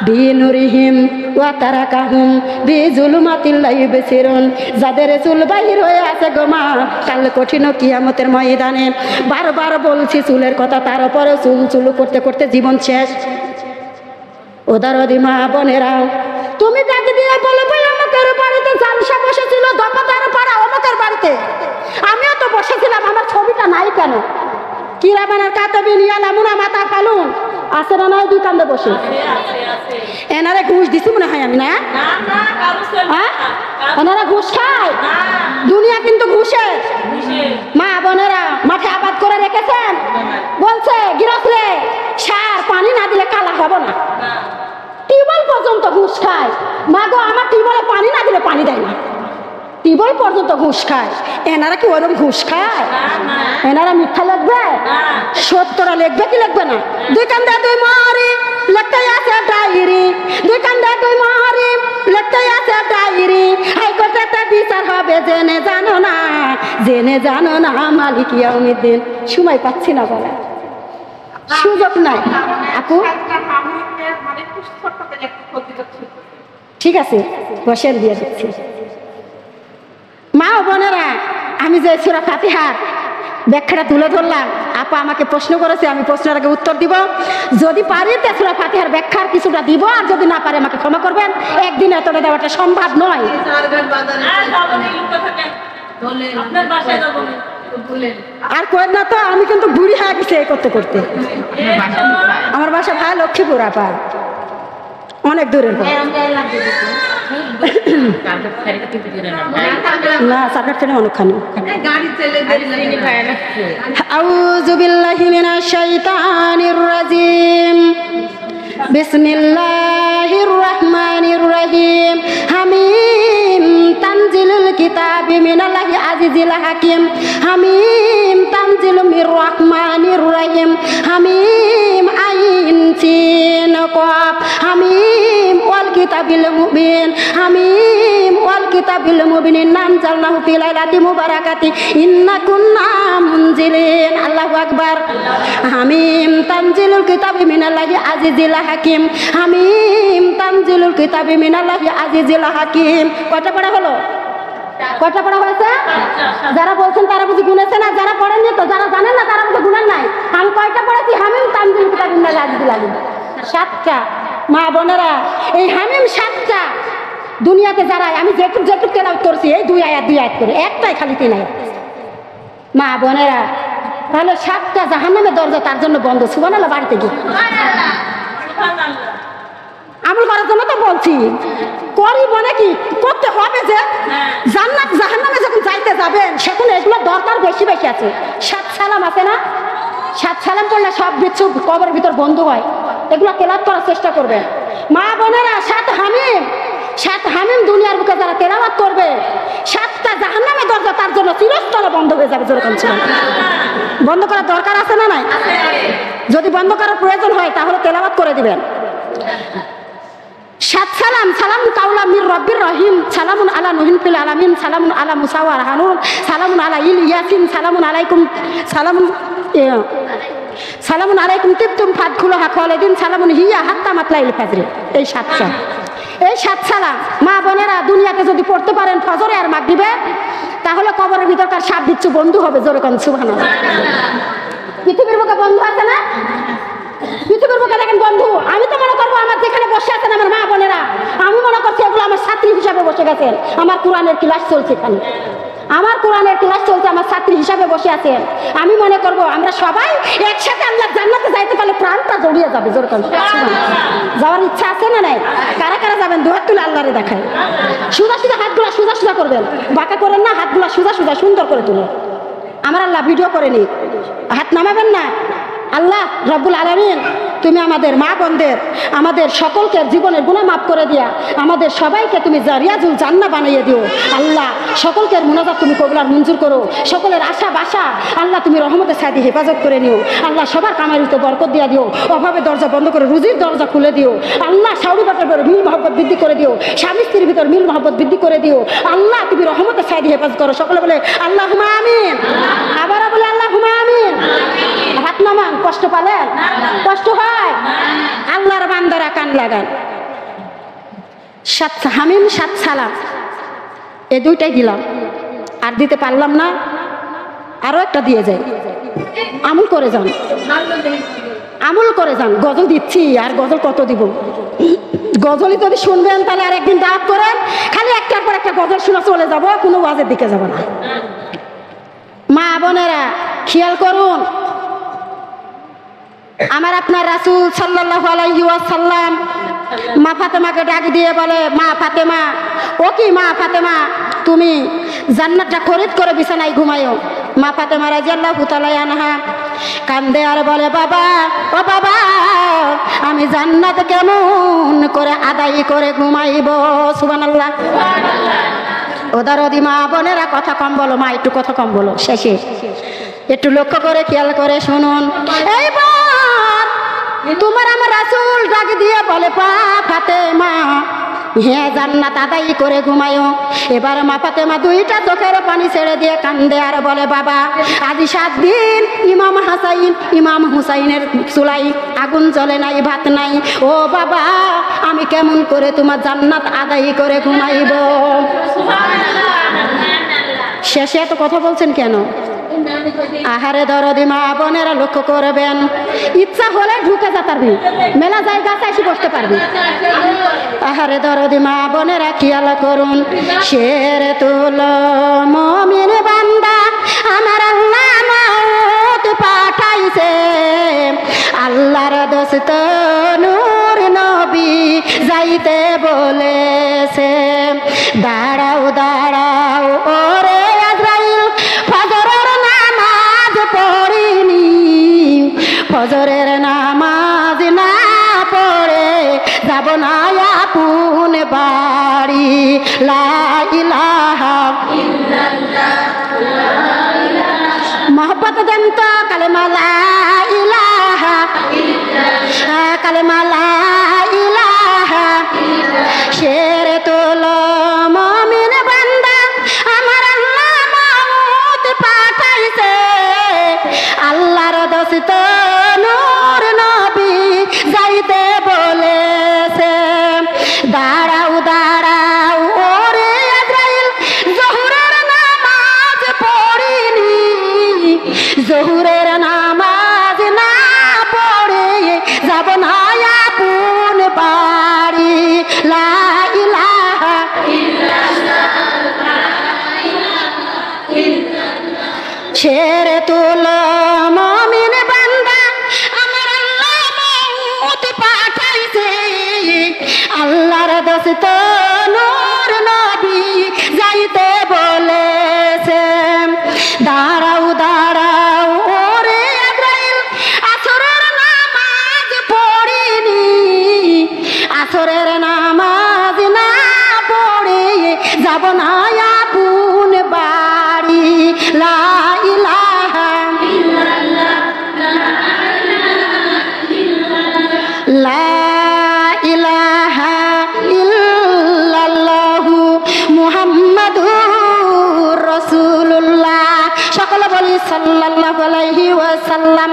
বিনুরিহিম ওয়া তারাকাহুম বিজুলুমাতিল লা ইউবসিরুন। যাদের চুল বাহির হয়ে আছে গো মা, কাল কঠিন কিয়ামতের ময়দানে। বারবার বলছি চুলের কথা, তার উপরে চুল চুল করতে করতে জীবন শেষ। ওদারদি মা বোনেরা, তুমি ডাক দিয়ে বলবে আমাদের বাড়িতে জালসা বসেছিল দপাদার পাড়া আমাদের বাড়িতে, আমিও তো বসেছিলাম, আমার ছবিটা নাই কেন? কিরাবানার কাতবি নিয়া লামুনা মাথা ফালুন আছে না নাই? দুই কান্দে বসে এনারে ঘুষ দিছি মনে হয় আমি, না? এনারা ঘুষ খায়, দুনিয়া কিন্তু ঘুষে। মা বোনেরা মাঠে আবাদ করে রেখেছেন, বলছে গিরস্তে সার পানি না দিলে কালা হবো না। টিউবওয়েল পর্যন্ত ঘুষ খায়। মা গো, আমার টিউবওয়েলে পানি না দিলে পানি দেয় না, টিউবওয়েল পর্যন্ত ঘুষ খায়। এনারা কি ওরকম ঘুষ খায়? এনারা মিথ্যা লিখবে? সত্যটা লিখবে কি লিখবে না? দুই কান্দে দুই মারি লিখতে আছে ডায়েরি, দুই কান্দে দুই মারি লিখতে আছে ডায়েরি। হাইকোর্টে বিচার হবে জেনে জানো না, জেনে জানো না মালিক ইয়াউমিদ্দিন। সময় পাচ্ছি না বলে, সুযোগ নাই আপু। ঠিক আছে, বসেন দিয়ে দিচ্ছি। মা ও বোনেরা, আমি যে সূরা ফাতিহার ব্যাখ্যাটা তুলে ধরলাম, আপা আমাকে প্রশ্ন করেছে, আমি প্রশ্নের আগে উত্তর দিব। যদি পারি তো সূরা ফাতিহার ব্যাখ্যার কিছুটা দিব, আর যদি না পারি আমাকে ক্ষমা করবেন। একদিন এতটা দেওয়াটা সম্ভব নয়। আর কই না তো, আমি কিন্তু বুড়ি হয়ে গেছি এই করতে করতে। আমার বাসা ভাই লক্ষ্মীপুর আপা, অনেক দূরের। না সার্কার ফেলে অনেকখানি। আউযু বিল্লাহি মিনাশ শাইতানির রাজিম। বিসমিল্লাহির রহমানির রহিম। হামিম তানজিলুল কিতাবি মিনাল্লাহি আজিজিল হাকিম। হামিম তানজিলু মির রহমানির রহিম। হামিম আইন সিন কাফ। হামিম ওয়াল কিতাবিল মুবিন। হামিম ওয়াল কিতাবিল মুবিন। নানজালনাহু ফি লাইলাতি মুবারাকাতি ইন্না কুন্না মুনজিলিন। আল্লাহু আকবার। হামিম তানজিলুল কিতাবি মিনাল্লাহি আজিজিল হাকিম। হামিম তানজিলুল কিতাবি মিনাল্লাহি আজিজিল হাকিম। কয়টা পড়া হলো? কয়টা পড়া হয়েছে? যারা বলছেন তারা বুঝি গুনেছেন, আর যারা পড়েননি তো, যারা জানেন না তারা বুঝি গুনেন নাই। আমি কয়টা পড়েছি? হামিম তানজিলুল কিতাবি মিনাল্লাহি আজিজিল হাকিম, 7টা। মা বোনেরা, এই হামিম 7টা দুনিয়াতে যারা আমি যেটুক যেটুক তেলাওয়াত করছি, এই 2 আয়াত 2 আয়াত করে, একটাই খালি 3 আয়াত। মা বোনেরা, তাহলে 7টা জাহান্নামের দরজা তার জন্য বন্ধ। সুবহানাল্লাহ। বাড়িতে গিয়ে আমল করার জন্য তো বলছি, করি বলে কি করতে হবে যে জান্নাত জাহান্নামে যখন যাইতে যাবেন, সেখানে এগুলো দরকার বেশি বেশি আছে। 7 সালাম আছে না? 7 সালাম করলে সব বিচ্ছু কবরের ভিতর বন্ধ হয়। এগুলো তেলাওয়াত করার চেষ্টা করবেন। মা বোনেরা, 7 হামিম, 7 হামিম দুনিয়ার বুকে যারা তেলাওয়াত করবে, 7টা জাহান্নামের দরজা তার জন্য চিরস্থায়ী বন্ধ হয়ে যাবে। যেরকম ছিল বন্ধ করার দরকার আছে না নাই? যদি বন্ধ করার প্রয়োজন হয় তাহলে তেলাওয়াত করে দিবেন। 7 সালাম। সালামুন কাওলা মির রব্বির রহিম। সালামুন আলা নূহিন ফিল আলামিন। সালামুন আলা মুসা ওয়া হারুন। সালামুন আলা ইয়াসিন। সালামুন আলাইকুম। সালামুন আলাইকুম তিবতুম ফাদখুলুহা খালিদিন। সালামুন হিয়া হাত্তা মাতলাইল ফাজর। এই 7টা, এই 7 সালাম মা বোনেরা দুনিয়াতে যদি পড়তে পারেন ফজরে আর মাগরিবে, তাহলে কবরের ভিতরকার সাপ বিচ্ছু বন্ধু হবে। জোরে কোন সুবহানাল্লাহ। পৃথিবীর বুকে বন্ধু আছে না? পৃথিবীর বুকে দেখেন বন্ধু। আমি তো মনে করবো আমার যেখানে বসে আছেন আমার মা বোনেরা, আমি মনে করছি এগুলো আমার ছাত্রী হিসাবে বসে গেছেন। আমার কোরআনের ক্লাস চলছে এখানে, আমার কোরআনের ক্লাস চলছে, আমার ছাত্রী হিসাবে বসে আছেন। আমি মনে করবো আমরা সবাই একসাথে আল্লাহ জান্নাতে যাইতে পারলে প্রাণটা জড়িয়ে যাবে। যেরকম যাওয়ার ইচ্ছা আছে না নাই? কারা কারা যাবেন? 2 হাত তুলে আল্লাহরে দেখায়। সোজা সোজা হাতগুলা সোজা সোজা করবেন, বাঁকা করেন না, হাতগুলা সোজা সোজা সুন্দর করে তুলে। আমার আল্লাহ ভিডিও করে নি, হাত নামাবেন না। আল্লাহ রব্বুল আলামিন, তুমি আমাদের মা বোনদের, আমাদের সকলকে জীবনের গুনাহ মাফ করে দিয়া আমাদের সবাইকে তুমি রিয়াজুল জান্নাহ বানিয়ে দিও। আল্লাহ সকলকে মুনাজাত তুমি কবুল আর মঞ্জুর করো। সকলের আশা বাসা আল্লাহ তুমি রহমতের সাথে হেফাজত করে নিও। আল্লাহ সবার কামাইতে বরকত দিয়া দিও। অভাবে দরজা বন্ধ করে রুজির দরজা খুলে দিও। আল্লাহ সাউরি বাটার ভিতর মিল মহব্বত বৃদ্ধি করে দিও। স্বামী স্ত্রীর ভিতর মিল মহব্বত বৃদ্ধি করে দিও। আল্লাহ তুমি রহমতের সাথে হেফাজত করো। সকলে বলে আল্লাহুম্মা আমিন। আবারও বলে আল্লাহুম্মা আমিন। হাত নামান। কষ্ট পালেন? কষ্ট হয়? আল্লাহর বান্দারা কান লাগান। হামিম 7 সালাম এই দুইটাই দিলাম, আর দিতে পারলাম না, আরো একটা দিয়ে যাই। আমল করে যান, আমল করে যান। গজল দিচ্ছি, আর গজল কত দিব? গজলই যদি শুনবেন তাহলে আর একদিন দাওয়াত করেন, খালি একটার পর একটা গজল শোনা চলে যাব, কোনো ওয়াজের দিকে যাব না। মা বোনেরা খেয়াল করুন, আমার আপনার রাসূল সাল্লাল্লাহু আলাইহি ওয়াসাল্লাম মা ফাতেমাকে ডাক দিয়ে বলে, মা ফাতেমা, ও কি মা ফাতেমা, তুমি জান্নাতটা খরিদ করে বিছানায় ঘুমায়ো। মা ফাতেমা রাদিয়াল্লাহু তাআলা আনহা কান্দে আর বলে, বাবা, ও বাবা, আমি জান্নাত কেমন করে আদায় করে ঘুমাইব? সুবহানাল্লাহ। ও দরদি মা বোনেরা কথা কম বলো, মা একটু কথা কম বলো, শেষে একটু লক্ষ্য করে খেয়াল করে শুনুন। এইবার তোমার আমার রাসূল ডাক দিয়ে বলে, পা ফাতেমা, হ্যাঁ জান্নাত আদায় করে ঘুমায়ো। এবার মা ফাতেমা দুইটা চোখের পানি ছেড়ে দিয়ে কান্দে আর বলে, বাবা, আজ 7 দিন ইমাম হুসাইনের চুলাই আগুন জ্বলে নাই, ভাত নাই। ও বাবা, আমি কেমন করে তোমার জান্নাত আদায় করে ঘুমাইব? শেষে এত কথা বলছেন কেন? আহারে দরদি মা বোনেরা লক্ষ্য করবেন, ইচ্ছা হলে ঢুকে যেতে পারবি, মেলা জায়গা এসে বসতে পারবি। আহারে দরদি মা বোনেরা খেয়াল করুন, শের তুল মুমিন বান্দা, আমার আল্লাহ মওত পাঠাইছে, আল্লাহর দোস্ত নূর নবী যাইতে বলেছে। দাঁড়াও দাঁড়াও ওরে আজরাইল, ফজরের নামাজ পড়িনি, ফজরের নামাজ না পড়ে যাব না আপন বাড়ি। লা ইলাহা ইল্লাল্লাহ, মোহব্বত দেন তো কালেমা লা ইলাহা ইল্লাল্লাহ, কালেমা লা ইলাহা ইল্লাল্লাহ। শের তোল মুমিন বান্দা, আমার আল্লাহ মওত পাঠাইছে, আল্লাহর দোস্ত নূর নবী যাইতে বলেছে। দাঁড়াও দাঁড়াও ওরে আজরাইল, জোহরের নামাজ পড়িনি, জোহরের নামাজ না পড়ে যাব না আপন বাড়ি। লা ইলাহা ইল্লাল্লাহ, শের তুল মুমিন বান্দা, আমার আল্লাহ মওত পাঠাইছে, আল্লাহর দোস্ত নূর নবী যাইতে বলেছে। দাঁড়াও দাঁড়াও ওরে আজরাইল, আসরের নামাজ পড়িনি, আসরের নামাজ না পড়ে যাব না আপন বাড়ি। লা ইলাহা ইল্লাল্লাহ, লা ইলাহা ইল্লাল্লাহু মুহাম্মাদুর রাসূলুল্লাহ। সকলে বলি সাল্লাল্লাহু আলাইহি ওয়াসাল্লাম।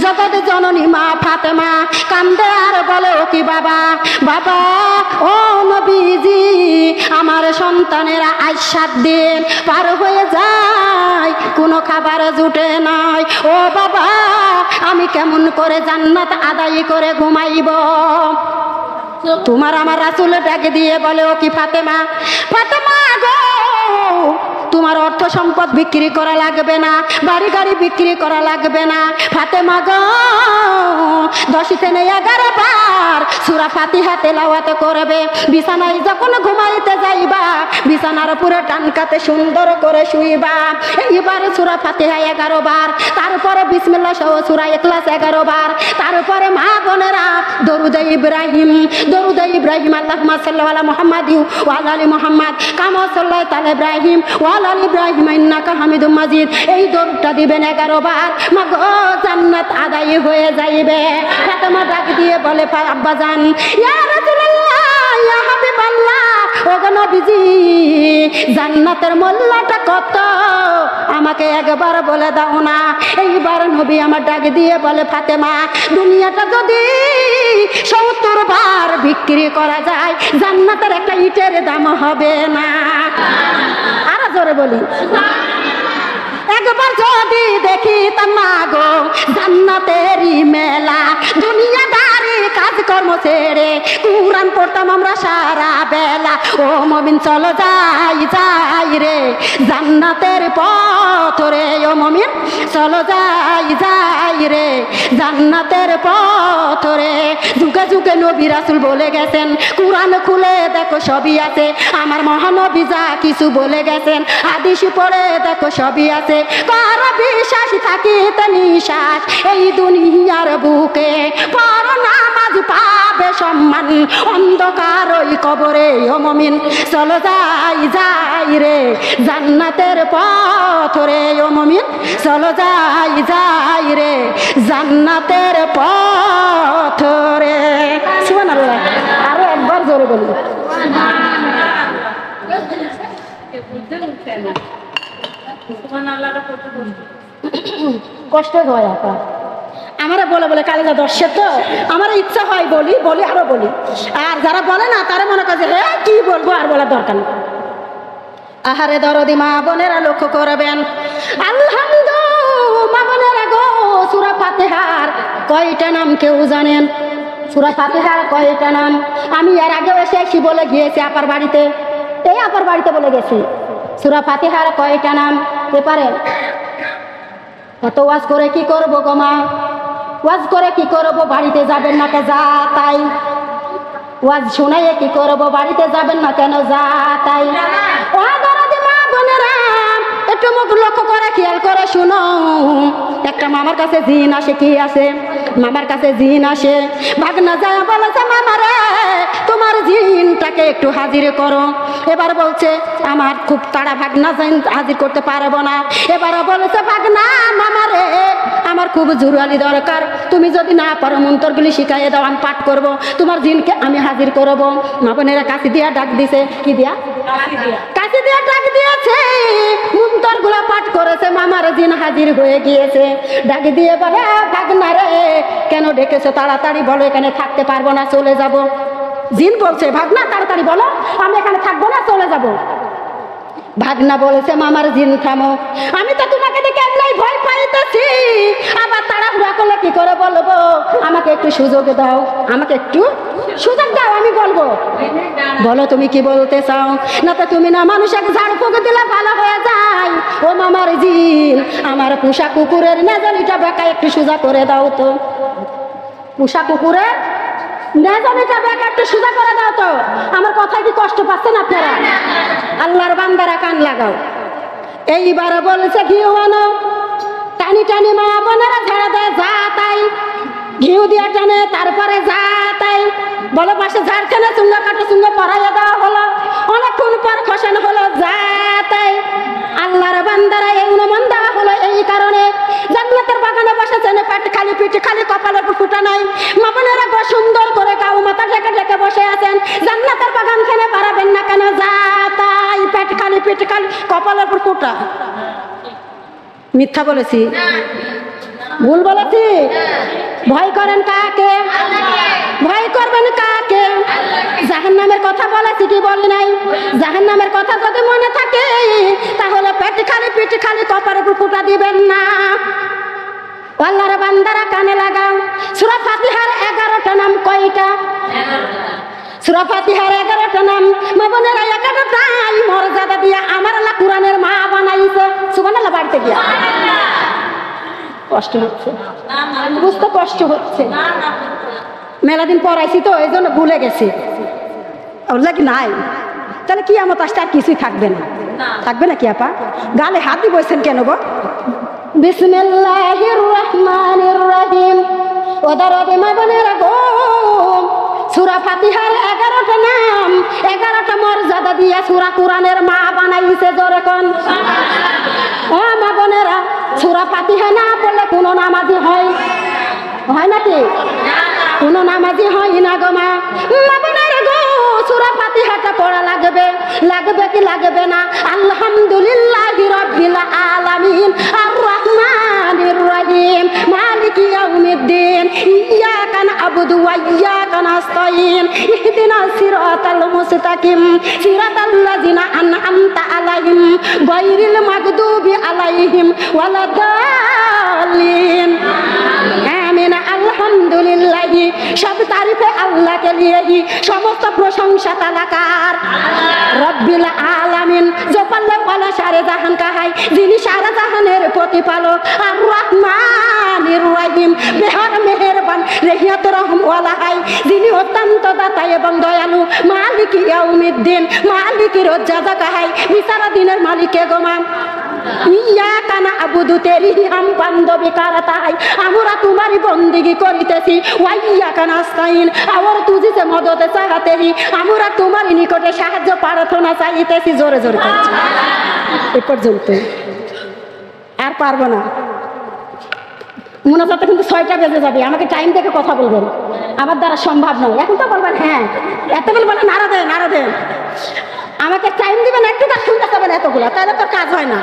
জগৎ জননী মা ফাতেমা কান্দে আর বলে, ও কি বাবা, বাবা, ও নবীজি, আমার সন্তানেরা আজ 7 দিন পার হয়ে যায়, কোনো খাবার জুটে নাই। ও বাবা, আমি কেমন করে জান্নাত আদায় করে ঘুমাইব? তোমার আমার রাসূল ডাকে দিয়ে বলে, ও কি ফাতেমা, ফাতেমা গো, তোমার অর্থ সম্পদ বিক্রি করা লাগবে না, বাড়ি গাড়ি বিক্রি করা লাগবে না। ফাতেমা গো, 10 থেকে 11 বার সূরা ফাতিহা তেলাওয়াত করবে। বিছানায় যখন ঘুমাইতে যাইবা, বিছানার উপরে টানকাতে সুন্দর করে শুইবা। এইবার সূরা ফাতিহা 11 বার, তারপরে বিসমিল্লাহ সহ সূরা ইখলাস 11 বার, তারপরে মা বোনেরা দরুদ ইব্রাহিম, আল্লাহুম্মা সাল্লি আলা মুহাম্মাদ ওয়া আলা আলি মুহাম্মাদ কামা সাল্লাইতা আলা ইব্রাহিম ওয়া আলা আলি ইব্রাহিম ইন্নাকা হামিদুম মাজিদ। এই দরুদটা দিবেন 11 বার, মা গো জান্নাত আদায় হয়ে যাইবে। ফাতেমা ডাক দিয়ে বলে, আব্বা জান, ইয়া রাসূলুল্লাহ, ইয়া হাবিবাল্লাহ, ও গো নবীজি, জান্নাতের মূল্যটা কত আমাকে একবার বলে দাও না। এইবার নবী আমার ডাক দিয়ে বলে, ফাতেমা, দুনিয়াটা যদি 70 বার বিক্রি করা যায়, জান্নাতের একটা ইটের দাম হবে না। আরো জোরে বলি, একবার যদি দেখি তা না গো জান্নাতেরই মেলা, দুনিয়াদারি কাজকর্ম ছেড়ে কুরআন পড়তাম আমরা সারা বেলা। ও মুমিন চলো যাই যাই রে জান্নাতের পথ রে, ও মুমিন চলো যাই যাই রে জান্নাতের পথ রে। যুগে যুগে নবী রাসূল বলে গেছেন, কুরআন খুলে দেখো সবই আছে, আমার মহানবী যা কিছু বলে গেছেন হাদিস পড়ে দেখো সবই আছে। কার বিশ্বাস থাকিতে নিশ্বাস এই দুনিয়ার বুকে, পর নামাজ পাবে সম্মান অন্ধকার ওই কবরে। ও মুমিন চলো যাই যাই রে জান্নাতের পথ রে, ও মুমিন চলো যাই যাই রে জান্নাতের পথ রে। সুবহানাল্লাহ, আরো একবার জোরে বলি। কষ্ট হয় আপা, আমারা বলে বলে কালিজা দর্শে তো আমার ইচ্ছা হয় বলি বলি আরো বলি, আর যারা বলে না তারা মনে করে যে কি বলবো আর বলার দরকার নেই। আহারে দরদি মা বোনেরা লক্ষ্য করবেন, আলহামদুলিল্লাহ মা বোনেরা গো, সূরা ফাতিহার কয়টা নাম কেউ জানেন? সূরা ফাতিহার কয়টা নাম? আমি এর আগেও এসে বলে গিয়েছি আপার বাড়িতে, এই আপার বাড়িতে বলে গেছি সূরা ফাতিহার কয়টা নাম কে পারেন? এত ওয়াজ করে কি করবো গো মা, ওয়াজ করে কি করবো, বাড়িতে যাবেন না কে যা তাই, ওয়াজ শোনাইয়ে কি করবো, বাড়িতে যাবেন না কেন যা তাই। ও দরদি মা বোনেরা একটু মুখ লক্ষ্য করে খেয়াল করে শুনো, একটা মামার কাছে জিন আসে, কি আসে? মামার কাছে জিন আসে, ভাগনা যায় বলেছে মামা রে তোমার জিনটাকে একটু হাজির করো। এবার বলছে আমার খুব তাড়া, ভাগনা জিন হাজির করতে পারবো না। এবার বলেছে ভাগনা মামা রে আমার খুব জরুরি দরকার, তুমি যদি না পারো মন্ত্রগুলি শিখাইয়ে দাও, আমি পাঠ করবো, তোমার জিনকে আমি হাজির করবো। মা বোনেরা কাশি দিয়া ডাক দিছে, কি দিয়া? কাশি দিয়া ডাক দিয়েছে, মন্ত্রগুলো পাঠ করেছে, মামার জিন হাজির হয়ে গিয়েছে। ডাক দিয়ে বলে ভাগনা রে কেন ডেকেছো, তাড়াতাড়ি বলো এখানে থাকতে পারবো না চলে যাব। জিন বলছে ভাগনা তাড়াতাড়ি বলো আমি এখানে থাকবো না চলে যাব। ভাগনা বলেছে মামার জিন থামো, আমি তো তোমাকে দেখে এমনি ভয় পাইতেছি, আবার তাড়াহুড়া করলে কি করে বলবো, আমাকে একটু সুযোগ দাও, আমাকে একটু সুযোগ দাও আমি বলবো। বলো তুমি কি বলতে চাও, না তো তুমি না মানুষকে ঝাড় ফুঁক দিলে ভালো হয়ে যায়। ও মামার জিন আমার পোষা কুকুরের নেজানিটা বেকা একটু সোজা করে দাও তো, পোষা কুকুরের নেজানিটা বেকা একটু সোজা করে দাও তো। আমার কথায় কি কষ্ট পাচ্ছেন আপনারা? আল্লাহর বান্দারা কান লাগাও। এইবার বলছে ঘিউ আনো, টানি টানি মা বোনেরা ঝাড়া দেয় যা তাই, ঘিউ দিয়ে টানে তারপরে যা তাই। বলো পাশে ঝাড়খানে চুঙ্গা কাটা চুঙ্গা পরাইয়া দেওয়া হলো, অনেকক্ষণ পর খসানো হলো যা তাই। আল্লাহর বান্দারা এই অনুমান দেওয়া হলো এই কারণে জান্নাতের বাগানে বসেছেন, পেট খালি পিঠ খালি, কপালের উপর ফুটা নাই। মা বোনেরা গো সুন্দর করে গাও মাথা ঢেকে ঢেকে বসে আছেন, জান্নাতের বাগান খেলে পারাবেন না কেন যা তাই, পেট খালি পিঠ খালি, কপালের উপর ফুটা। মিথ্যা বলেছি? ভুল বলেছি? ভয় করেন কাকে? ভয় করবেন কাকে? জাহান্নামের কথা বলেছি কি বলি নাই? জাহান্নামের কথা যদি মনে থাকে তাহলে পেট খালি পিঠ খালি, কপালের উপর ফুটা দিবেন না। আল্লাহর বান্দারা কানে লাগাও, সূরা ফাতিহার 11টা নাম কয়টা? সূরা ফাতিহার 11টা নাম। মা বোনেরা 11টাই মর্যাদা দিয়া আমার আল্লাহ কোরআনের মা বানাইছে। সুবহানাল্লাহ। বাড়িতে গিয়া কষ্ট হচ্ছে, বুঝতে কষ্ট হচ্ছে, মেলা দিন পড়াইছি তো এই জন্য ভুলে গেছি। ওর লাগি নাই, তাহলে কি আমার আসতে আর কিছুই থাকবে না, থাকবে না কি আপা? গালে হাত দিয়ে বসছেন কেন গো? বিসমিল্লাহির রহমানির রহিম। ও দরদি মা বোনেরা গো, সূরা ফাতিহার 11টা নাম, 11টা মর্যাদা দিয়া সূরা কোরআনের মা বানাইছে। জোরে কোন ও মা বোনেরা, সূরা ফাতিহা না পড়লে কোনো নামাজি হয় নাকি? কোনো নামাজি হয় না গো মা। মা বোনেরা গো, সূরা ফাতিহাটা পড়া লাগবে, লাগবে কি লাগবে না? আলহামদুলিল্লাহি রাব্বিল আলামিন আর রহমানির রহিম মালিকি ইয়াউমিদ্দিন ইয়্যাকা না'বুদু ওয়া ইয়্যাকা নাস্তাইন ইহদিনাস সিরাতাল মুস্তাকিম সিরাতাল্লাযিনা আন'আমতা আলাইহিম গায়রিল মাগদুবি আলাইহিম ওয়ালাদ-দাল্লিন। আমিন। আলহামদুলিল্লাহি, সব তারিফে আল্লাহ কে লিয়ে ही, সমস্ত প্রশংসা তালাকার রব্বিল আলামিন, जो पल्ले वाला सारे जहान का है, যিনি সারা জাহানের প্রতিপালক। আর রহমানির রহিম, বেহার মেহেরবান রহিয়ত রহম ওয়ালা है, যিনি অত্যন্ত দাতা এবং দয়ালু। মালিক ইয়াউমিদ্দিন, মালিক রোজ জাযা का है, বিচারা দিনের মালিক গো মা। ইয়্যাকা না'বুদু, তেরি ही हम बंदगी करता है, আমরা তোমারই বন্দেগী করিতেছি। ওয়া ইয়্যাকা নাস্তাইন, আর তুঝে से मदद चाहते ही, আমরা তোমারই নিকটে সাহায্য প্রার্থনা চাইতেছি। জোরে জোরে করছি। এ পর্যন্ত আর পারবো না। মোনাজাতে কিন্তু 6টা বেজে যাবে, আমাকে টাইম দেখে কথা বলবেন, আমার দ্বারা সম্ভব নয়। এখন তো বলবেন হ্যাঁ, এত বলবেন নাড়া দেন, নাড়া দেন, আমাকে টাইম দিবেন, একটু কাজ শুনতে পাবেন এতগুলো, তাহলে তো কাজ হয় না।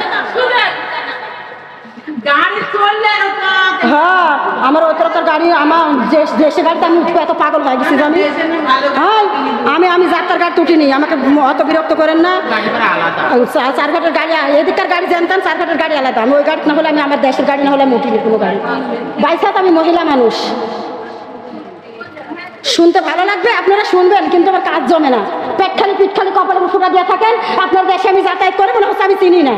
হ্যাঁ, আমার অতটা গাড়ি, আমার দেশে গাড়িতে আমি উঠবো, এত পাগল হয়ে গেছি আমি। হ্যাঁ, আমি যাত্রার গাড়ি উঠিনি, আমাকে অত বিরক্ত করেন না। 4 ঘাটের গাড়ি, এদিককার গাড়ি জানতাম, 4 ঘাটের গাড়ি আলাদা। আমি ওই গাড়ি না হলে, আমি আমার দেশের গাড়ি না হলে আমি উঠিনি কোনো গাড়ি। বাইসাত আমি মহিলা মানুষ, শুনতে ভালো লাগবে, আপনারা শুনবেন, কিন্তু আমার কাজ জমে না। পেট খালি পিঠ খালি কপালে ফুটা দিয়ে থাকেন। আপনার দেশে আমি যাতায়াত করে মনে হচ্ছে আমি চিনি না।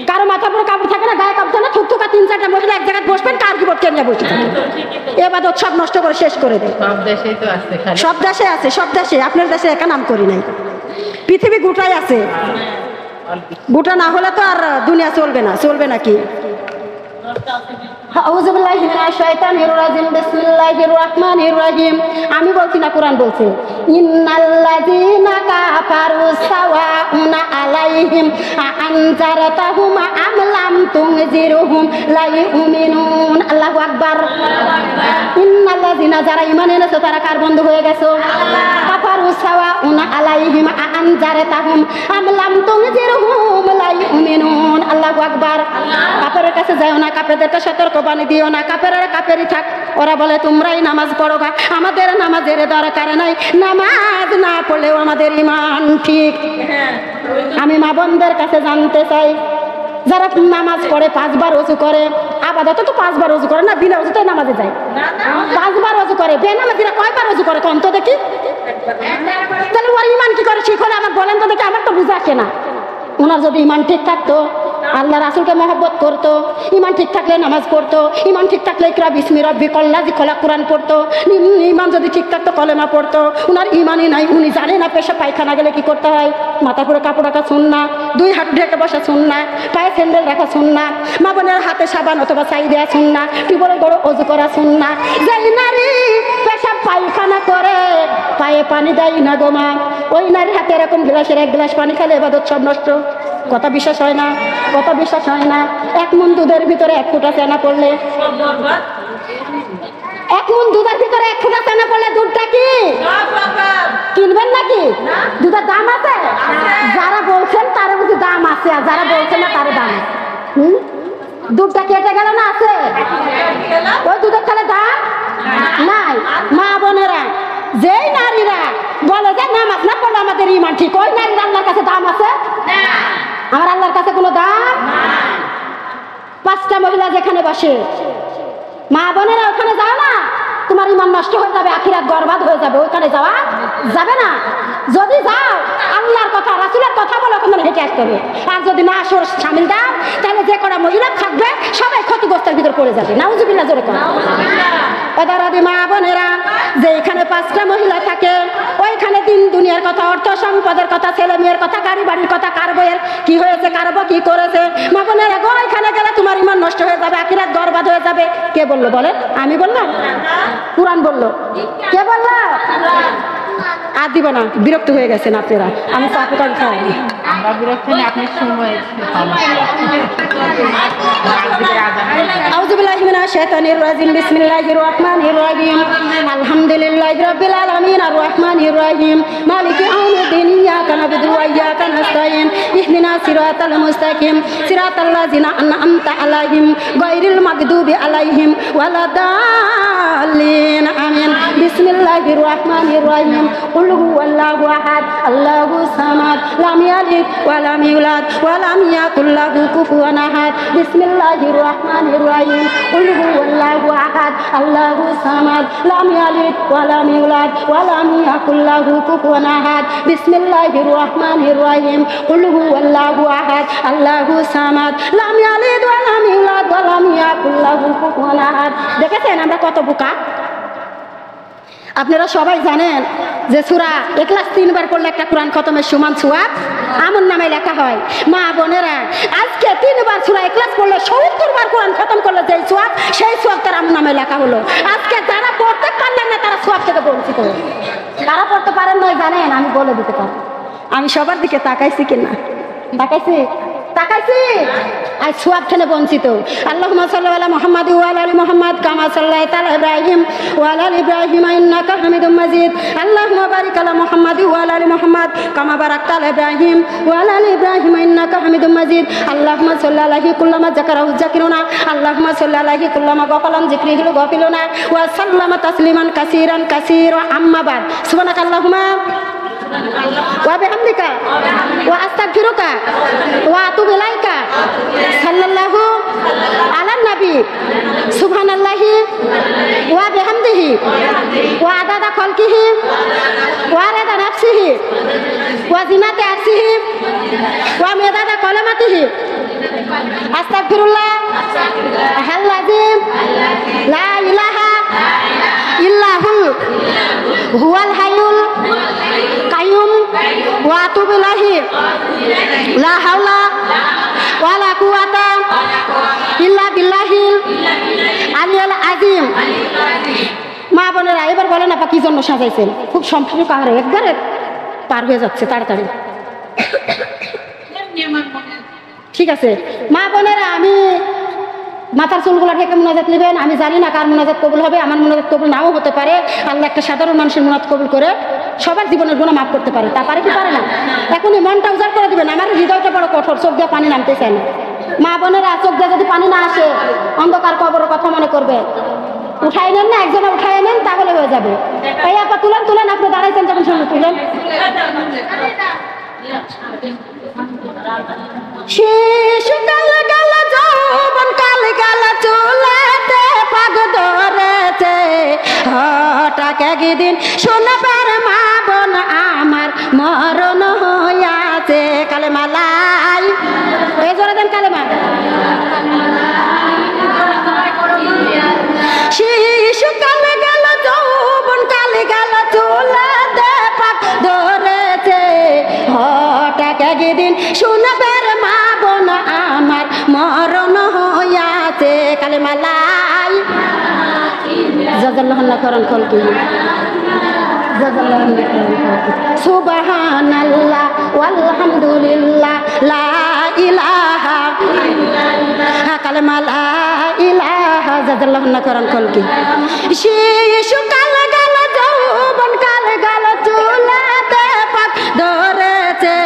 কারো মাথার উপরে কাপড় থাকে না, গায়ে কাপড় থাকে না, থুকথুকা 3-4টা মহিলা এক জায়গায় বসবেন, কার কি বোর্ড নিয়ে বসে থাকে, এবার সব নষ্ট করে শেষ করে দেয়। সব দেশে আছে, সব দেশে, আপনার দেশে একা নাম করি নাই, পৃথিবী গোটাই আছে। গোটা না হলে তো আর দুনিয়া চলবে না, চলবে নাকি? আউযুবিল্লাহি মিনাশ শাইতানির রাজিম, বিসমিল্লাহির রহমানির রহিম। আমি বলছি না, কোরআন বলছে, ইন্নাল্লাযীনা কাফারু সাওয়াউন আলাইহিম আনজারতাহুম আম লাম তুনজিরহুম লা ইউমিনুন। আল্লাহু আকবার। ইন্নাল্লাযীনা, যারা ঈমান এনেছে তারা কার বন্ধু হয়ে গেছে? কাফারু সাওয়াউন আলাইহিম আনজারতাহুম আম লাম তুনজিরহুম লা ইউমিনুন। আল্লাহু আকবার। কাফেরের কাছে যাও না, কাফেরদেরকে সতর্ক বাণী দিও না। কাফেরেরা কাফেরই থাক, ওরা বলে তোমরাই নামাজ পড়ো গা, আমাদের নামাজের দরকার নাই, নামাজ না পড়লেও আমাদের ঈমান ঠিক। আমি মা বোনদের কাছে জানতে চাই, যারা নামাজ পড়ে 5 বার ওযু করে, আবাদত তো 5 বার ওযু করে না, বিনা ওযুতে নামাজে যায়। 5 বার ওযু করে, বেনামাজিরা কয়বার ওযু করে কোন তো দেখি? তাহলে ওর ঈমান কি করে ঠিক হলে আমার বলেন তো দেখি, আমার তো বুঝা আসে না। ওনার যদি ঈমান ঠিক থাকতো, আল্লাহ রাসূলকে মহব্বত করতো, ঈমান ঠিক থাকলে নামাজ পড়তো, ঈমান ঠিক থাকলে ইকরা বিসমি রাব্বিকাল্লাযী খলাক কোরআন পড়তো, ঈমান যদি ঠিক থাকতো কলেমা পড়তো। ওনার ঈমানই নাই, উনি জানে না পেশা পায়খানা গেলে কি করতে হয়। মাথা পুরো কাপড় রাখা সুন্নাহ, 2 হাত ঢেকে বসা সুন্নাহ, পায়ে স্যান্ডেল রাখা সুন্নাহ, মা বোনের হাতে সাবান অথবা ছাই দেওয়া সুন্নাহ, টিউবওয়েলের গড়ে ওযু করা সুন্নাহ। যেই নারী পেশা পায়খানা করে পায়ে পানি দেয় না গো মা, ওই নারীর হাতে এরকম গ্লাসের 1 গ্লাস পানি খেলে ইবাদত সব নষ্ট। কথা বিশ্বাস হয় না? কথা বিশ্বাস হয় না? 1 মুন দুধের ভিতরে 1 ফোঁটা চেনা পড়লে, 1 মুন দুধের ভিতরে 1 ফোঁটা চেনা পড়লে দুধটা কি কিনবেন নাকি? দুধের দাম আছে? যারা বলছেন তার বুঝি দাম আছে, আর যারা বলছেন না তার দাম আছে। দুধটা কেটে গেল না? আছে। ওই দুধের খেলে দাম নাই। মা বোনেরা, যেই নারীরা বলে যে নামাজ না পড়লে আমাদের ঈমান ঠিক, ওই নারীর আল্লাহর কাছে দাম আছে? আমার আল্লাহর কাছে কোনো দাম? 5টা মহিলা যেখানে বসে, মা বোনেরা ওখানে যাও না, তোমার ঈমান নষ্ট হয়ে যাবে, আখিরাত বরবাদ হয়ে যাবে, ওইখানে যাওয়া যাবে না। যদি যাও আল্লাহর কথা রাসূলের কথা বলে ওখানে হেঁটে আসতে হবে। আর যদি না আসর সামিল দাও, তাহলে যে কটা মহিলা থাকবে সবাই ক্ষতিগ্রস্তের ভিতর পড়ে যাবে। নাউজুবিল্লাহ, জোরে কথা। এদারাদি মা বোনেরা, যেখানে 5টা মহিলা থাকে, ওইখানে দিন দুনিয়ার কথা, অর্থ সম্পদের কথা, ছেলে মেয়ের কথা, গাড়ি বাড়ির কথা, কার বইয়ের কি হয়েছে, কার বউ কি করেছে। মা বোনেরা গো, ওইখানে গেলে তোমার ঈমান নষ্ট হয়ে যাবে, আখিরাত বরবাদ হয়ে যাবে। কে বললো বলেন? আমি বললাম? কুরআন বললো। কে বললো? আর দিব না, বিরক্ত হয়ে গেছেন আপনারা। আমি চাপুকান খাই, আমরা বিরক্ত না, আপনি সময়। আউযুবিল্লাহি মিনাশ শাইতানির রাজিম, বিসমিল্লাহির রহমানির রহিম। আলহামদুলিল্লাহি রাব্বিল আলামিন আর রহমানির الرحمن الرحيم مالك يوم الدين إياك نعبد وإياك نستعين اهدنا الصراط المستقيم صراط الذين أنعمت عليهم غير المغضوب عليهم ولا الضالين آمين بسم الله الرحمن الرحيم قل هو الله أحد الله الصمد لم يلد ولم يولد ولم يكن له كفوا أحد بسم الله الرحمن الرحيم قل هو الله أحد الله الصمد لم يلد ولم يولد ولم يكن له كفوا أحد بسم الله الرحمن الرحيم قل هو الله أحد الله الصمد لم يلد ولم يولد ولم يكن له كفوا أحد দেখেছেন আমরা কত বোকা আপনারা সবাই জানেন যে সূরা ইখলাস 3 বার পড়লে একটা কোরআন খতমের সমান সওয়াব আমল নামায় লেখা হয় মা বোনেরা আজকে 3 বার সূরা ইখলাস পড়লে 70 বার কোরআন খতম করলে যে সওয়াব সেই সওয়াব তার আমল নামায় লেখা হলো আজকে যারা পড়তে পারলেন না তারা সওয়াব থেকে বঞ্চিত হলো কারা পড়তে পারেন না জানেন আমি বলে দিতে পারি আমি সবার দিকে তাকাইছি কিনা তাকাইছি আজ সওয়াব থেকে বঞ্চিত আল্লাহুম্মা সাল্লি আলা মুহাম্মাদ ওয়া আলা আলি মুহাম্মাদ কামা সাল্লাইতা আলা ইব্রাহিম ওয়া আলা আলি ইব্রাহিম ইন্নাকা হামিদুম মাজিদ আল্লাহুম্মা বারিক আলা মুহাম্মাদ ওয়া আলা আলি মুহাম্মাদ কামা বারাকতা আলা ইব্রাহিম ওয়া আলা আলি ইব্রাহিম ইন্নাকা হামিদুম মাজিদ আল্লাহুম্মা সাল্লি আলাইহি কুল্লামা যাকারাহু যাকিরুনা আল্লাহুম্মা সাল্লি আলাইহি কুল্লামা গাফালান যিকরিহি গাফিলুনা ওয়া সাল্লামা তাসলিমান কাসীরান কাসীরা আম্মা বাদ সুবহানাকাল্লাহুম্মা wa bihamdika wa astaghfiruka wa atubu ilaika sallallahu ala nabi subhanallahi wa bihamdihi wa adada khalqihi wa rida nafsihi wa zinata arshihi wa midada kalimatihi astaghfirullah al-azim la ilaha illa huwal hayyul qayyum wa atubu ilaihi la haula wala quwwata illa billahil aliyil azim মা বোনেরা এবার বলেন আপা কি জন্য সাজাইছেন খুব সম্পূর্ণ কাহারে একবারে পার হয়ে যাচ্ছে তাড়াতাড়ি ঠিক আছে মা বোনেরা আমি মাথার চুলগুলা ঢেকে মুনাজাত নেবেন আমি জানি না কার মুনাজাত কবুল হবে আমার মুনাজাত কবুল নাও হতে পারে আল্লাহ একটা সাধারণ মানুষের মুনাজাত কবুল করে সবার জীবনের গুনাহ মাফ করতে পারে তা পারে কি পারে না এখনই মনটা উজাড় করে দিবেন আমার হৃদয়টা বড় কঠোর চোখ দিয়ে পানি নামতে চায় না মা বোনেরা চোখ দিয়ে যদি পানি না আসে অন্ধকার কবরের কথা মনে করবে উঠাই নেন না একজনে উঠাই নেন তাহলে হয়ে যাবে এই আপা তুলেন আপনি দাঁড়াইছেন যখন শুনে তুলেন শিশুকাল গেল যৌবন কাল গেল চুলেতে পাগ ধরেছে হঠাৎ একদিন শোনবার মা বোন আমার মরণ হইয়াছে কালেমা লাই এই জোরে দেন কালেমা শিশুকাল গেল যৌবন কাল গেল চুলেতে পাগ ধরেছে হঠাৎ একদিন শোনবার মা বোন আমার মরণ হইয়াছে কালেমা লাই জাযাল্লাহু খাইরান খালকি জাযাল্লাহু খাইরান খালকি সুবহানাল্লাহ ওয়ালহামদুলিল্লাহ লা ইলাহা ইল্লাল্লাহ কালেমা লা ইলাহা জাযাল্লাহু খাইরান খালকি শিশুকাল গেল যৌবন কাল গেল চুলাতে পাক ধরেছে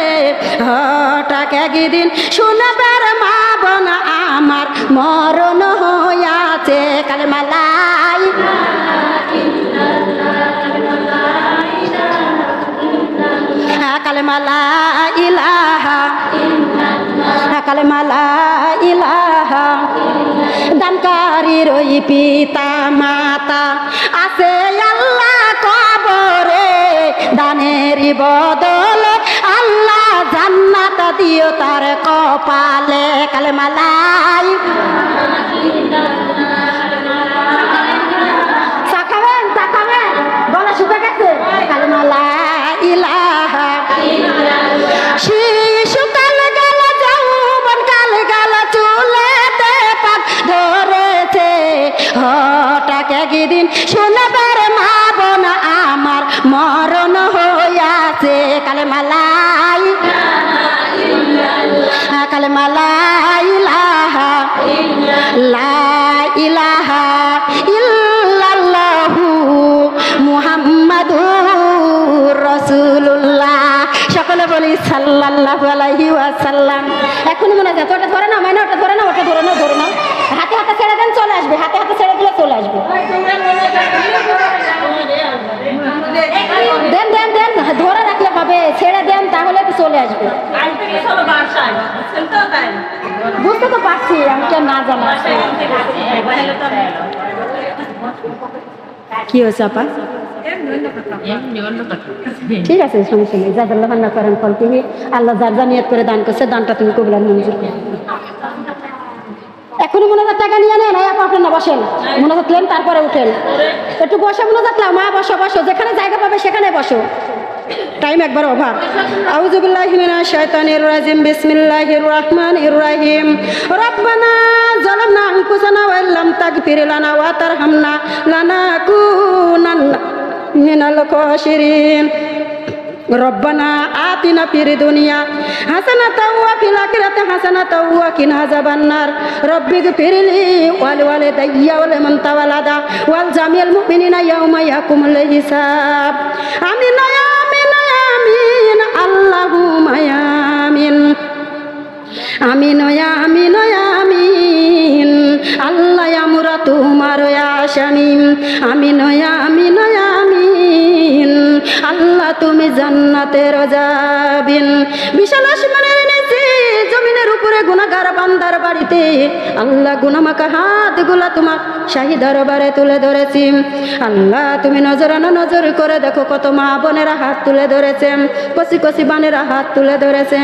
হঠাৎ একদিন শোনবার মা বোন আমার মরণ হইয়াছে কালেমা লা কালেমা লা ইলাহা ইল্লাল্লাহ কালেমা লা ইলাহা দানকারীর ওই পিতা মাতা আছে আল্লাহ কবরে দানের বদলে আল্লাহ জান্নাত দিও তার কপালে কালেমা লা তাকাবেন গলা শুকে গেছে কালেমা লা ইলাহা ইল্লাল্লাহ শিশুকাল গেল যৌবন কাল গেল চুলেতে পাক ধরেছে হঠাৎ একদিন শোনবার মা বোন আমার মরণ হইয়াছে কালেমা লা কালেমা লা ইলাহা ইল্লাল্লাহু মুহাম্মাদুর বলি সাল্লাল্লাহু আলাইহি ওয়াসাল্লাম। এখন মনে হয় ওটা ধরে না, মানে ওটা ধরে না, ওটা ধরে না, ধরে না, হাতে হাতে ছেড়ে দেন, চলে আসবে, হাতে হাতে ছেড়ে দিলে চলে আসবে। দেন দেন দেন, ধরে রাখলে হবে, ছেড়ে দেন তাহলে তো চলে আসবে। বুঝতে তো পারছি, আমি তো না জানা। কি হয়েছে আপা? ঠিক আছে, সমস্যা নেই। জাযাল্লাহু আন্না করেন ফল, তুমি আল্লাহ যার যা নিয়ত করে দান করছে, দানটা তুমি কবুল আর মঞ্জুর করো। এখনই মোনাজাত টাকা নিয়ে নেন, আপা আপনার না বসেন, মোনাজাত নেন তারপরে উঠেন, একটু বসে মোনাজাত নাও। মা বসো বসো, যেখানে জায়গা পাবে সেখানে বসো, টাইম একবার অভাব। আউযু বিল্লাহি মিনাশ শাইতানির রাজিম, বিসমিল্লাহির রাহমানির রাহিম। রব্বানা যালামনা আনফুসানা ওয়া ইল্লাম তাগফির লানা ওয়া তারহামনা লানাকুনান্না মিনাল খাসিরিন। রব্বানা আতিনা ফিদ দুনিয়া হাসানাতাও ওয়া ফিল আখিরাতি হাসানাতাও ওয়া কিনা আযাবান্নার। রব্বিগফিরলি ওয়া লিওয়ালিদাইয়া ওয়া লিমান তাওয়ালাদা ওয়াল জামিল মুমিনিনা ইয়াউমা ইয়াকুমুল হিসাব। আমিন আমিন আমিন, আল্লাহুম্মা আমিন। আমিন আমিন আমিন, আল্লাহ আমরা তোমার আশামিম। আমিন আমিন আমিন, আল্লাহ তুমি জান্নাতের যাবিন। বিশাল আসমানের নিচে জমিনের উপরে গুনাহগার বান্দার বাড়িতে আল্লাহ গুনাহমাখা হাতগুলা তোমার শাহী দরবারে তুলে ধরেছি। আল্লাহ তুমি নজরানা নজর করে দেখো, কত মা বোনেরা হাত তুলে ধরেছে, কচি কচি বানেরা হাত তুলে ধরেছে,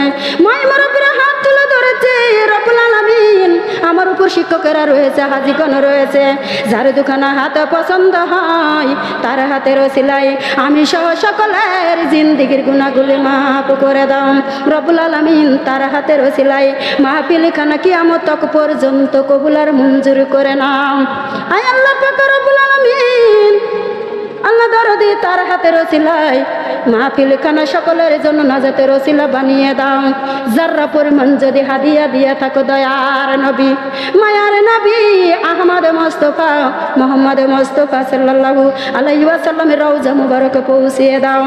মাই মুরব্বিরা হাত তুলে ধরেছে। রব্বুল আলামিন, আমার উপর শিক্ষকেরা রয়েছে, হাজিগণ রয়েছে, যার দুখানা হাত পছন্দ হয় তার হাতের ওসিলায় আমি সহ সকলের জিন্দেগির গুনাহগুলি মাফ করে দাও। রব্বুল আলামিন, তার হাতের ওসিলায় মাহফিলখানা কিয়ামত পর্যন্ত কবুল আর মঞ্জুর করে নাও। আয় আল্লাহ পাক রব্বুল আলামিন, আল্লাহ দরদি তার হাতের ওসিলায় মাহফিলখানা সকলের জন্য নাজাতের ওসিলা বানিয়ে দাও। যারা পরিমাণ যদি হাদিয়া দিয়ে থাকো দয়ার নবী, মায়ার নবী আহমদ মুস্তাফা মুহাম্মদ মুস্তাফা সাল্লাল্লাহু আলাইহি ওয়াসাল্লামের রওজা মুবারকে পৌঁছিয়ে দাও।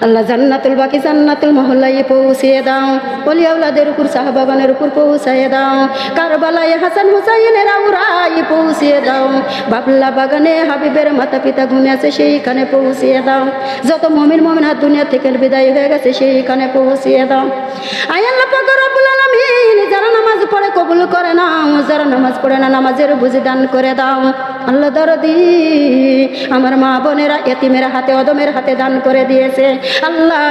আল্লাহ জান্নাতুল বাকি জান্নাতুল মহল্লায় পৌঁছিয়ে দাও। ওলি আওলাদের উপর সাহাবাগণের উপর পৌঁছায় দাও। কারবালায় হাসান হুসাইনের আউরায় পৌঁছিয়ে দাও। বাবলা বাগানে হাবিবের মাতা পিতা ঘুমে আছে, সেইখানে পৌঁছিয়ে দাও। যত মুমিন মুমিনাত দুনিয়া থেকে বিদায় হয়ে গেছে, সেইখানে পৌঁছিয়ে দাও। আয় আল্লাহ পাক রব্বুল আলামিন, যারা নামাজ পড়ে কবুল করে নাও, যারা নামাজ পড়ে না নামাজের বুঝি দান করে দাও। আল্লাহ দরদি আমার মা বোনেরা এতিমের হাতে অদমের হাতে দান করে দিয়েছে। আল্লাহ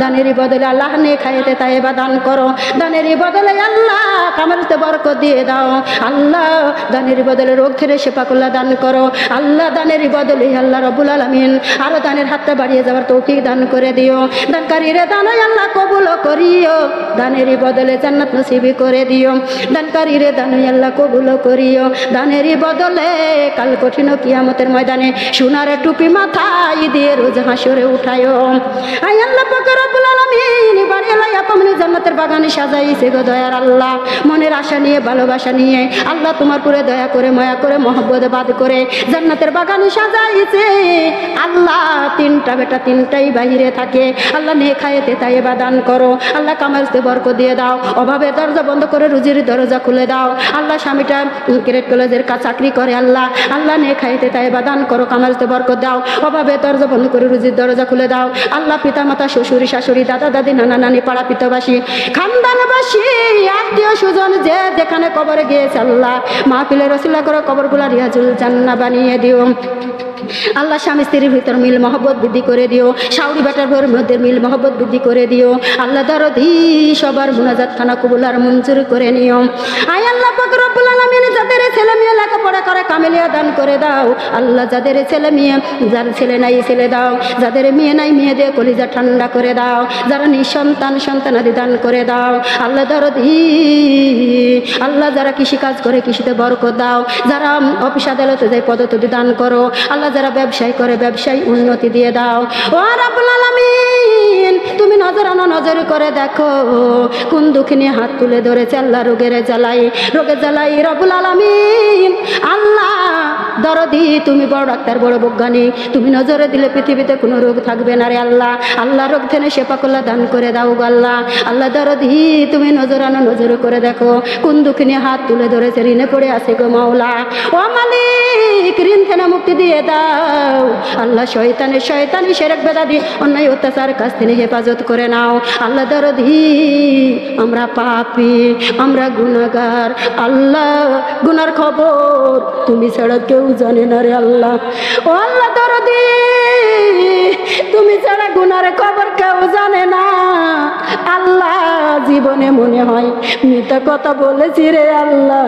দানের বদলে আল্লাহ নে খাইতে তাইবা দান করো। দানের বদলে আল্লাহ কামালতে বরকত দিয়ে দাও। আল্লাহ দানের বদলে রোগ থেকে শেফা কল্লা দান করো। আল্লাহ দানের বদলে আল্লাহ রব্বুল আলামিন আরো দানের হাতটা বাড়িয়ে যাওয়ার তৌফিক দান করে দিও। দানকারীরে দান আল্লাহ কবুল করিও। দানের বদলে জান্নাত নসিব করে দিও। দানকারীরে দান আল্লাহ কবুল করিও। দানের বদলে কাল কঠিন কিয়ামতের ময়দানে সোনার টুপি মাথায় দিয়ে রোজ হাসরে উঠায়ো। আয় আল্লাহ পাক রব্বুল আলামিন, বাড়ি লাইয়া পামনি জান্নাতের বাগানে সাজাইছে গো দয়ার আল্লাহ। মনের আশা নিয়ে ভালোবাসা নিয়ে আল্লাহ তোমার পুরে দয়া করে মায়া করে মহব্বত বাদ করে জান্নাতের বাগানে সাজাইছে। আল্লাহ তিনটা বেটা তিনটাই বাহিরে থাকে। আল্লাহ নে খায়েতে তাইবা দান করো। আল্লাহ কামাইতে বরকত দিয়ে দাও। অভাবে দরজা বন্ধ করে রুজির দরজা খুলে দাও। আল্লাহ স্বামীটা গ্রেড কলেজের চাকরি করে। আল্লাহ আল্লাহ নে খাইতে তাইবা দান করো, কামাইতে বরকত দাও। অভাবে দরজা বন্ধ করে রুজির দরজা খুলে দাও। আল্লাহ পিতা মাতা শ্বশুর শাশুড়ি দাদা দাদি নানা নানি পাড়া পিতাবাসী খানদানবাসী আত্মীয় সুজন যে যেখানে কবরে গিয়েছে আল্লাহ মাহফিলের ওসিলা করে কবরগুলা রিয়াজুল জান্নাহ বানিয়ে দিও। আল্লাহ স্বামী স্ত্রীর ভিতর মিল মহব্বত বৃদ্ধি করে দিও। শাউরি বেটার ভোর মধ্যে মিল মহব্বত বৃদ্ধি করে দিও। আল্লাহ দরদি সবার মুনাজাত খানা কবুল আর মঞ্জুর করে নিও। আয় আল্লাহ পাক রব্বুল আলামিন, যাদের ছেলে মেয়ে লেখাপড়া করে কামেলিয়া দান করে দাও। আল্লাহ যাদের ছেলে মেয়ে, যার ছেলে নাই ছেলে দাও। যাদের মেয়ে নাই মেয়ে দিয়ে কলিজা ঠান্ডা করে দাও। যারা নিঃসন্তান সন্তানাদি দান করে দাও। আল্লাহ দরদি আল্লাহ যারা কৃষিকাজ করে কৃষিতে বরকত দাও। যারা অফিস আদালতে যায় পদোন্নতি দান করো। আল্লাহ যারা ব্যবসায় করে ব্যবসায় উন্নতি দিয়ে দাও। ও রব্বুল আলামিন, তুমি নজরানা নজর করে দেখো কোন দুঃখিনী হাত তুলে ধরেছে আল্লাহ রোগের জ্বালাই রব্বুল আলামিন। আল্লাহ দরদি, তুমি বড় ডাক্তার, বড় বৈজ্ঞানিক, তুমি নজরে দিলে পৃথিবীতে কোনো রোগ থাকবে না রে আল্লাহ। আল্লাহ রোগ থেকে শেফা করলে দান করে দাও গো আল্লাহ। আল্লাহ দরদি, তুমি নজরানো নজর করে দেখো কোন দুঃখিনী হাত তুলে ধরেছে, ঋণে পড়ে আছে গো মাওলা। ও মালিক, ঋণ থেকে মুক্তি দিয়ে দাও আল্লাহ। শয়তানি শিরক বেদাতি অন্যায় অত্যাচার কাছ থেকে হেফাজত করে নাও আল্লাহ দরদি। আমরা পাপী, আমরা গুনাহগার আল্লাহ, গুনার খবর তুমি ছাড়া কেউ জানে না রে আল্লাহ। ও আল্লাহ দরদি, তুমি ছাড়া গুনার খবর কেউ জানে না আল্লাহ। জীবনে মনে হয় মিথ্যা কথা বলেছি রে আল্লাহ,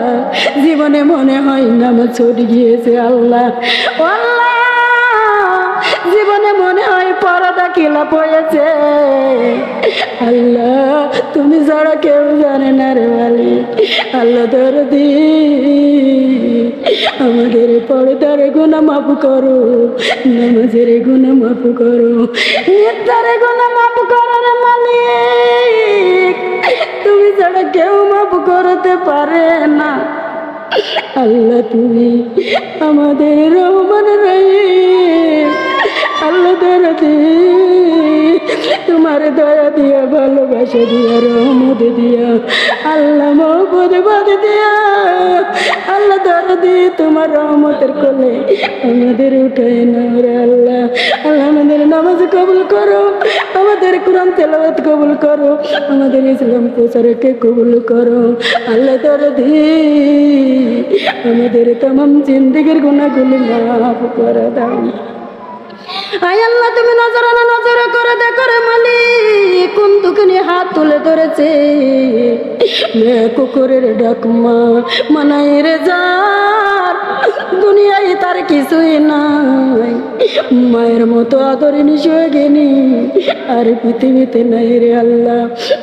জীবনে মনে হয় নামাজ ছুটে গিয়েছে আল্লাহ। ও আল্লাহ, জীবনে মনে হয় পর্দা খিলাপ হয়েছে আল্লাহ, তুমি ছাড়া কেউ জানে না রে মালিক। আল্লাহ দরদি, আমাদের পর্দার গুনাহ মাফ করো, নামাজের গুনাহ মাফ করো, মিথ্যার গুনাহ মাফ করো রে মালিক। তুমি ছাড়া কেউ মাফ করতে পারে না আল্লাহ। তুমি আমাদের রহমান রহিম আল্লাহ দরদি, তোমার দয়া দিয়া, ভালোবাসা দিয়া, রহমত দিয়া, আল্লাহ মহব্বত বাদ দিয়া আল্লাহ দরদি, তোমার রহমতের কোলে আমাদের উঠায় নাও রে আল্লাহ। আল্লাহ, আমাদের নামাজ কবুল করো, আমাদের কোরআন তেলাওয়াত কবুল করো, আমাদের ইসলাম প্রচারকে কবুল করো আল্লাহ দরদি। আমাদের तमाम জিন্দেগির গুনাহগুলি মাফ করে দাও। আয় আল্লাহ, তুমি নজরানা নজর করে দেখো রে মালিক, কোন দুঃখিনী হাত তুলে ধরেছে। কুকুরের ডাকমা মানাই রে যার, দুনিয়ায় তার কিছুই নাই, মায়ের মতো আদরিনী সোহাগিনী আর পৃথিবীতে নাই রে আল্লাহ।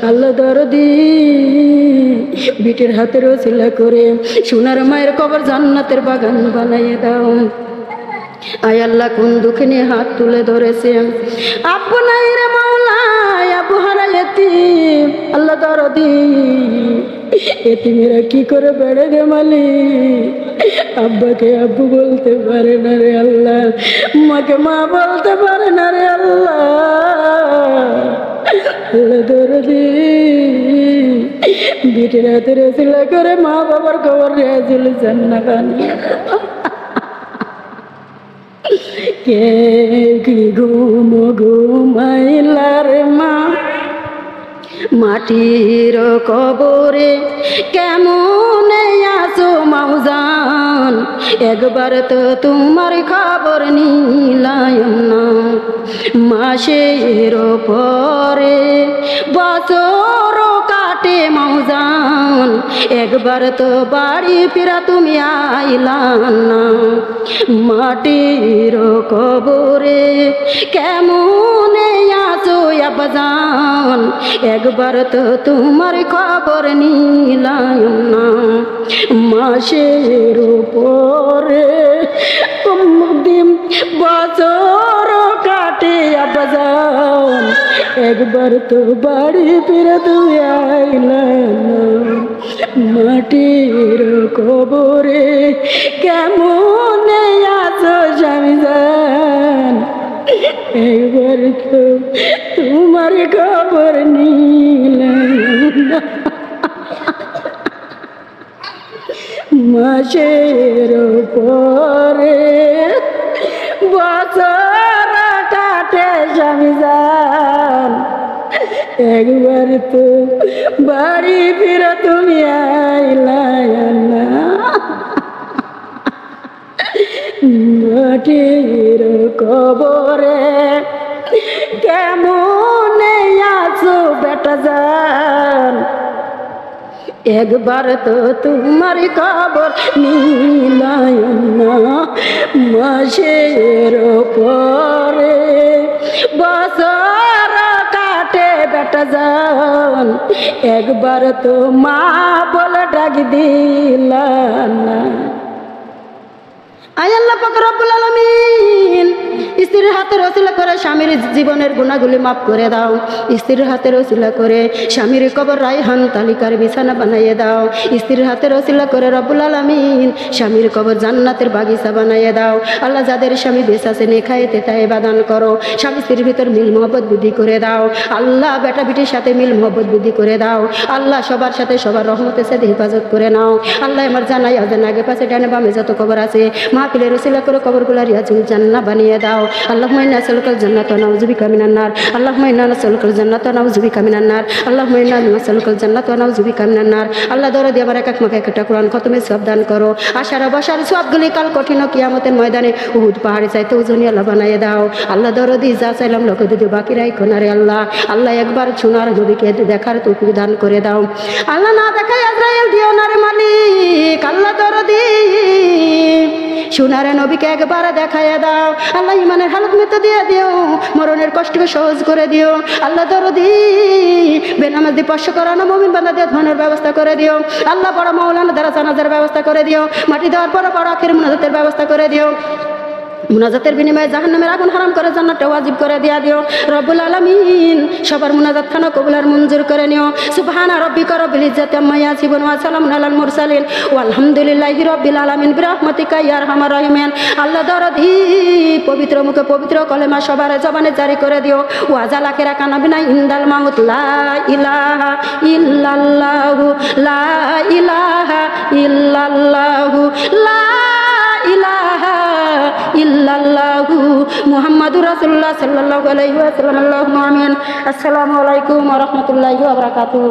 আল্লাহ দরদি, বিটির হাতের ওসিলা করে সোনার মায়ের কবর জান্নাতের বাগান বানাইয়ে দাও। আয় আল্লাহ, কোন দুঃখিনী হাত তুলে ধরেছে, আব্বু নাই রে মাওলা, আব্বু হারা এতিম আল্লাহ দরদি, এতিমেরা কি করে বেড়ে রে মালিক। আব্বাকে আব্বু বলতে পারে না রে আল্লাহ, মাকে মা বলতে পারে না রে আল্লাহ। আল্লাহ দরদি, বিটির হাতের ওসিলা করে মা বাবার খবর রেজুল জান্নাত বানিয়ে কে কি ঘুম ঘুমাইলার মা মাটির কবরে, কেমন আছো মাউজান, একবার তো তোমার খবর নিলাম না। মাসের পরে বছর কাটে মাউজান, একবার তো বাড়ি ফিরা তুমি আইলাম না। মাটির কবরে কেমন আছো আব্বাজান, একবার তো তোমার খবর নিলাম না। মাসের পরে বছর কাটে আব্বাজান, একবার তো বাড়ি ফিরে তুমি আইলাম না। মাটির কবরে কেমন আছো স্বামীজান, একবার তো তোমার খবর নিলাম না। মাসের পরে বছর কাটে স্বামীজান, একবার তো বাড়ি ফিরে তুমি আইলাম না। মাটির কবরে কেমন আছো বেটা জান, একবার তো তোমার খবর নিলাম না। মাসের পরে বছর কাটে বেটা জান, একবার তো মা বলে ডাক দিলাম না। আয় আল্লাহ পাক রব্বুল আলামিন, স্ত্রীর হাতের ওসিলা করে স্বামীর জীবনের গুণাগুলি মাফ করে দাও। স্ত্রীর হাতের ওসিলা করে স্বামীর কবর রায়হান তালিকার বিছানা বানাইয়ে দাও। স্ত্রীর হাতের ওসিলা করে রব্বুল আলামিন স্বামীর কবর জান্নাতের বাগিচা বানাইয়ে দাও। আল্লাহ যাদের স্বামী বেশ আছে নেখায়ে তেতায়ে বাদান করো। স্বামী স্ত্রীর ভিতর মিল মোহব্বত বৃদ্ধি করে দাও। আল্লাহ বেটা বিটির সাথে মিল মোহব্বত বৃদ্ধি করে দাও। আল্লাহ সবার সাথে সবার রহমতের সাথে হেফাজত করে নাও। আল্লাহ আমার জানাই আজান আগে পাশে ডানে বামে যত কবর আছে মাহফিলের ওসিলা করে কবরগুলো রিয়াজুল জান্নাহ বানিয়ে দাও। আল্লাহুম্মা ইন্না নাসআলুকাল জান্নাতা ওয়া নাউযু বিকা মিনান নার। আল্লাহুম্মা ইন্না নাসআলুকাল জান্নাতা ওয়া নাউযু বিকা মিনান নার। আল্লাহুম্মা ইন্না নাসআলুকাল জান্নাতা ওয়া নাউযু বিকা মিনান নার। আল্লাহ দরদি আমার এক এক মাকে একটা কোরআন খতমের সওয়াব দান করো। আশার বসার সওয়াবগুলি কাল কঠিন কিয়ামতের ময়দানে উহুদ পাহাড়ে চাইতে ওজনি আল্লাহ বানাইয়ে দাও। আল্লাহ দরদি যা চাইলাম লোকে দিদি বাকি রাখো না রে আল্লাহ। আল্লাহ একবার সোনার নবীকে দেখার তৌফিক দান করে দাও। আল্লাহ না দেখাই আজরাইল দিও না রে মালিক। আল্লাহ দরদি সোনারে নবীকে একবার দেখাইয়া দাও। আল্লাহ ইমানের হালত মৃত্যু দিয়ে দিও, মরণের কষ্টকে সহজ করে দিও। আল্লাহ দরদি বেনামাজ দিয়ে স্পর্শ করানো মুমিন বান্দা দিয়ে ধনের ব্যবস্থা করে দিও। আল্লাহ বড় মাওলানা দ্বারা জানাজার ব্যবস্থা করে দিও। মাটি দেওয়ার পর বড় আখির মুনাজাতের ব্যবস্থা করে দিও। মুনাজাতের বিনিময়ে জাহান্নামের আগুন হারাম করে জান্নাতটা ওয়াজিব করে দিয়া দিও। রব্বুল আলামিন সবার মুনাজাত খানা কবুল আর মঞ্জুর করে নিও। সুবহানা রাব্বিকা রব্বিল ইজ্জাতি আম্মা ইয়াসিফুন ওয়া সালামুন আলাল মুরসালিন ওয়ালহামদুলিল্লাহি রাব্বিল আলামিন বিরহমাতিকা ইয়া আরহামার রাহিমিন। আল্লাহ দরদি পবিত্র মুখে পবিত্র কলেমা সবার জবানে জারি করে দিও। ওয়া জালাকিরা কানাবিনা ইনদাল মাউত লা ইলাহা ইল্লাল্লাহু লা ইলাহা ইল্লাল্লাহু লা ইলাহা ইল্লাল্লাহু মুহাম্মাদুর রাসূলুল্লাহ সাল্লাল্লাহু আলাইহি ওয়াসাল্লাম। আল্লাহুম্মা আমিন। আসসালামু আলাইকুম ওয়া রাহমাতুল্লাহি ওয়া বারাকাতুহু।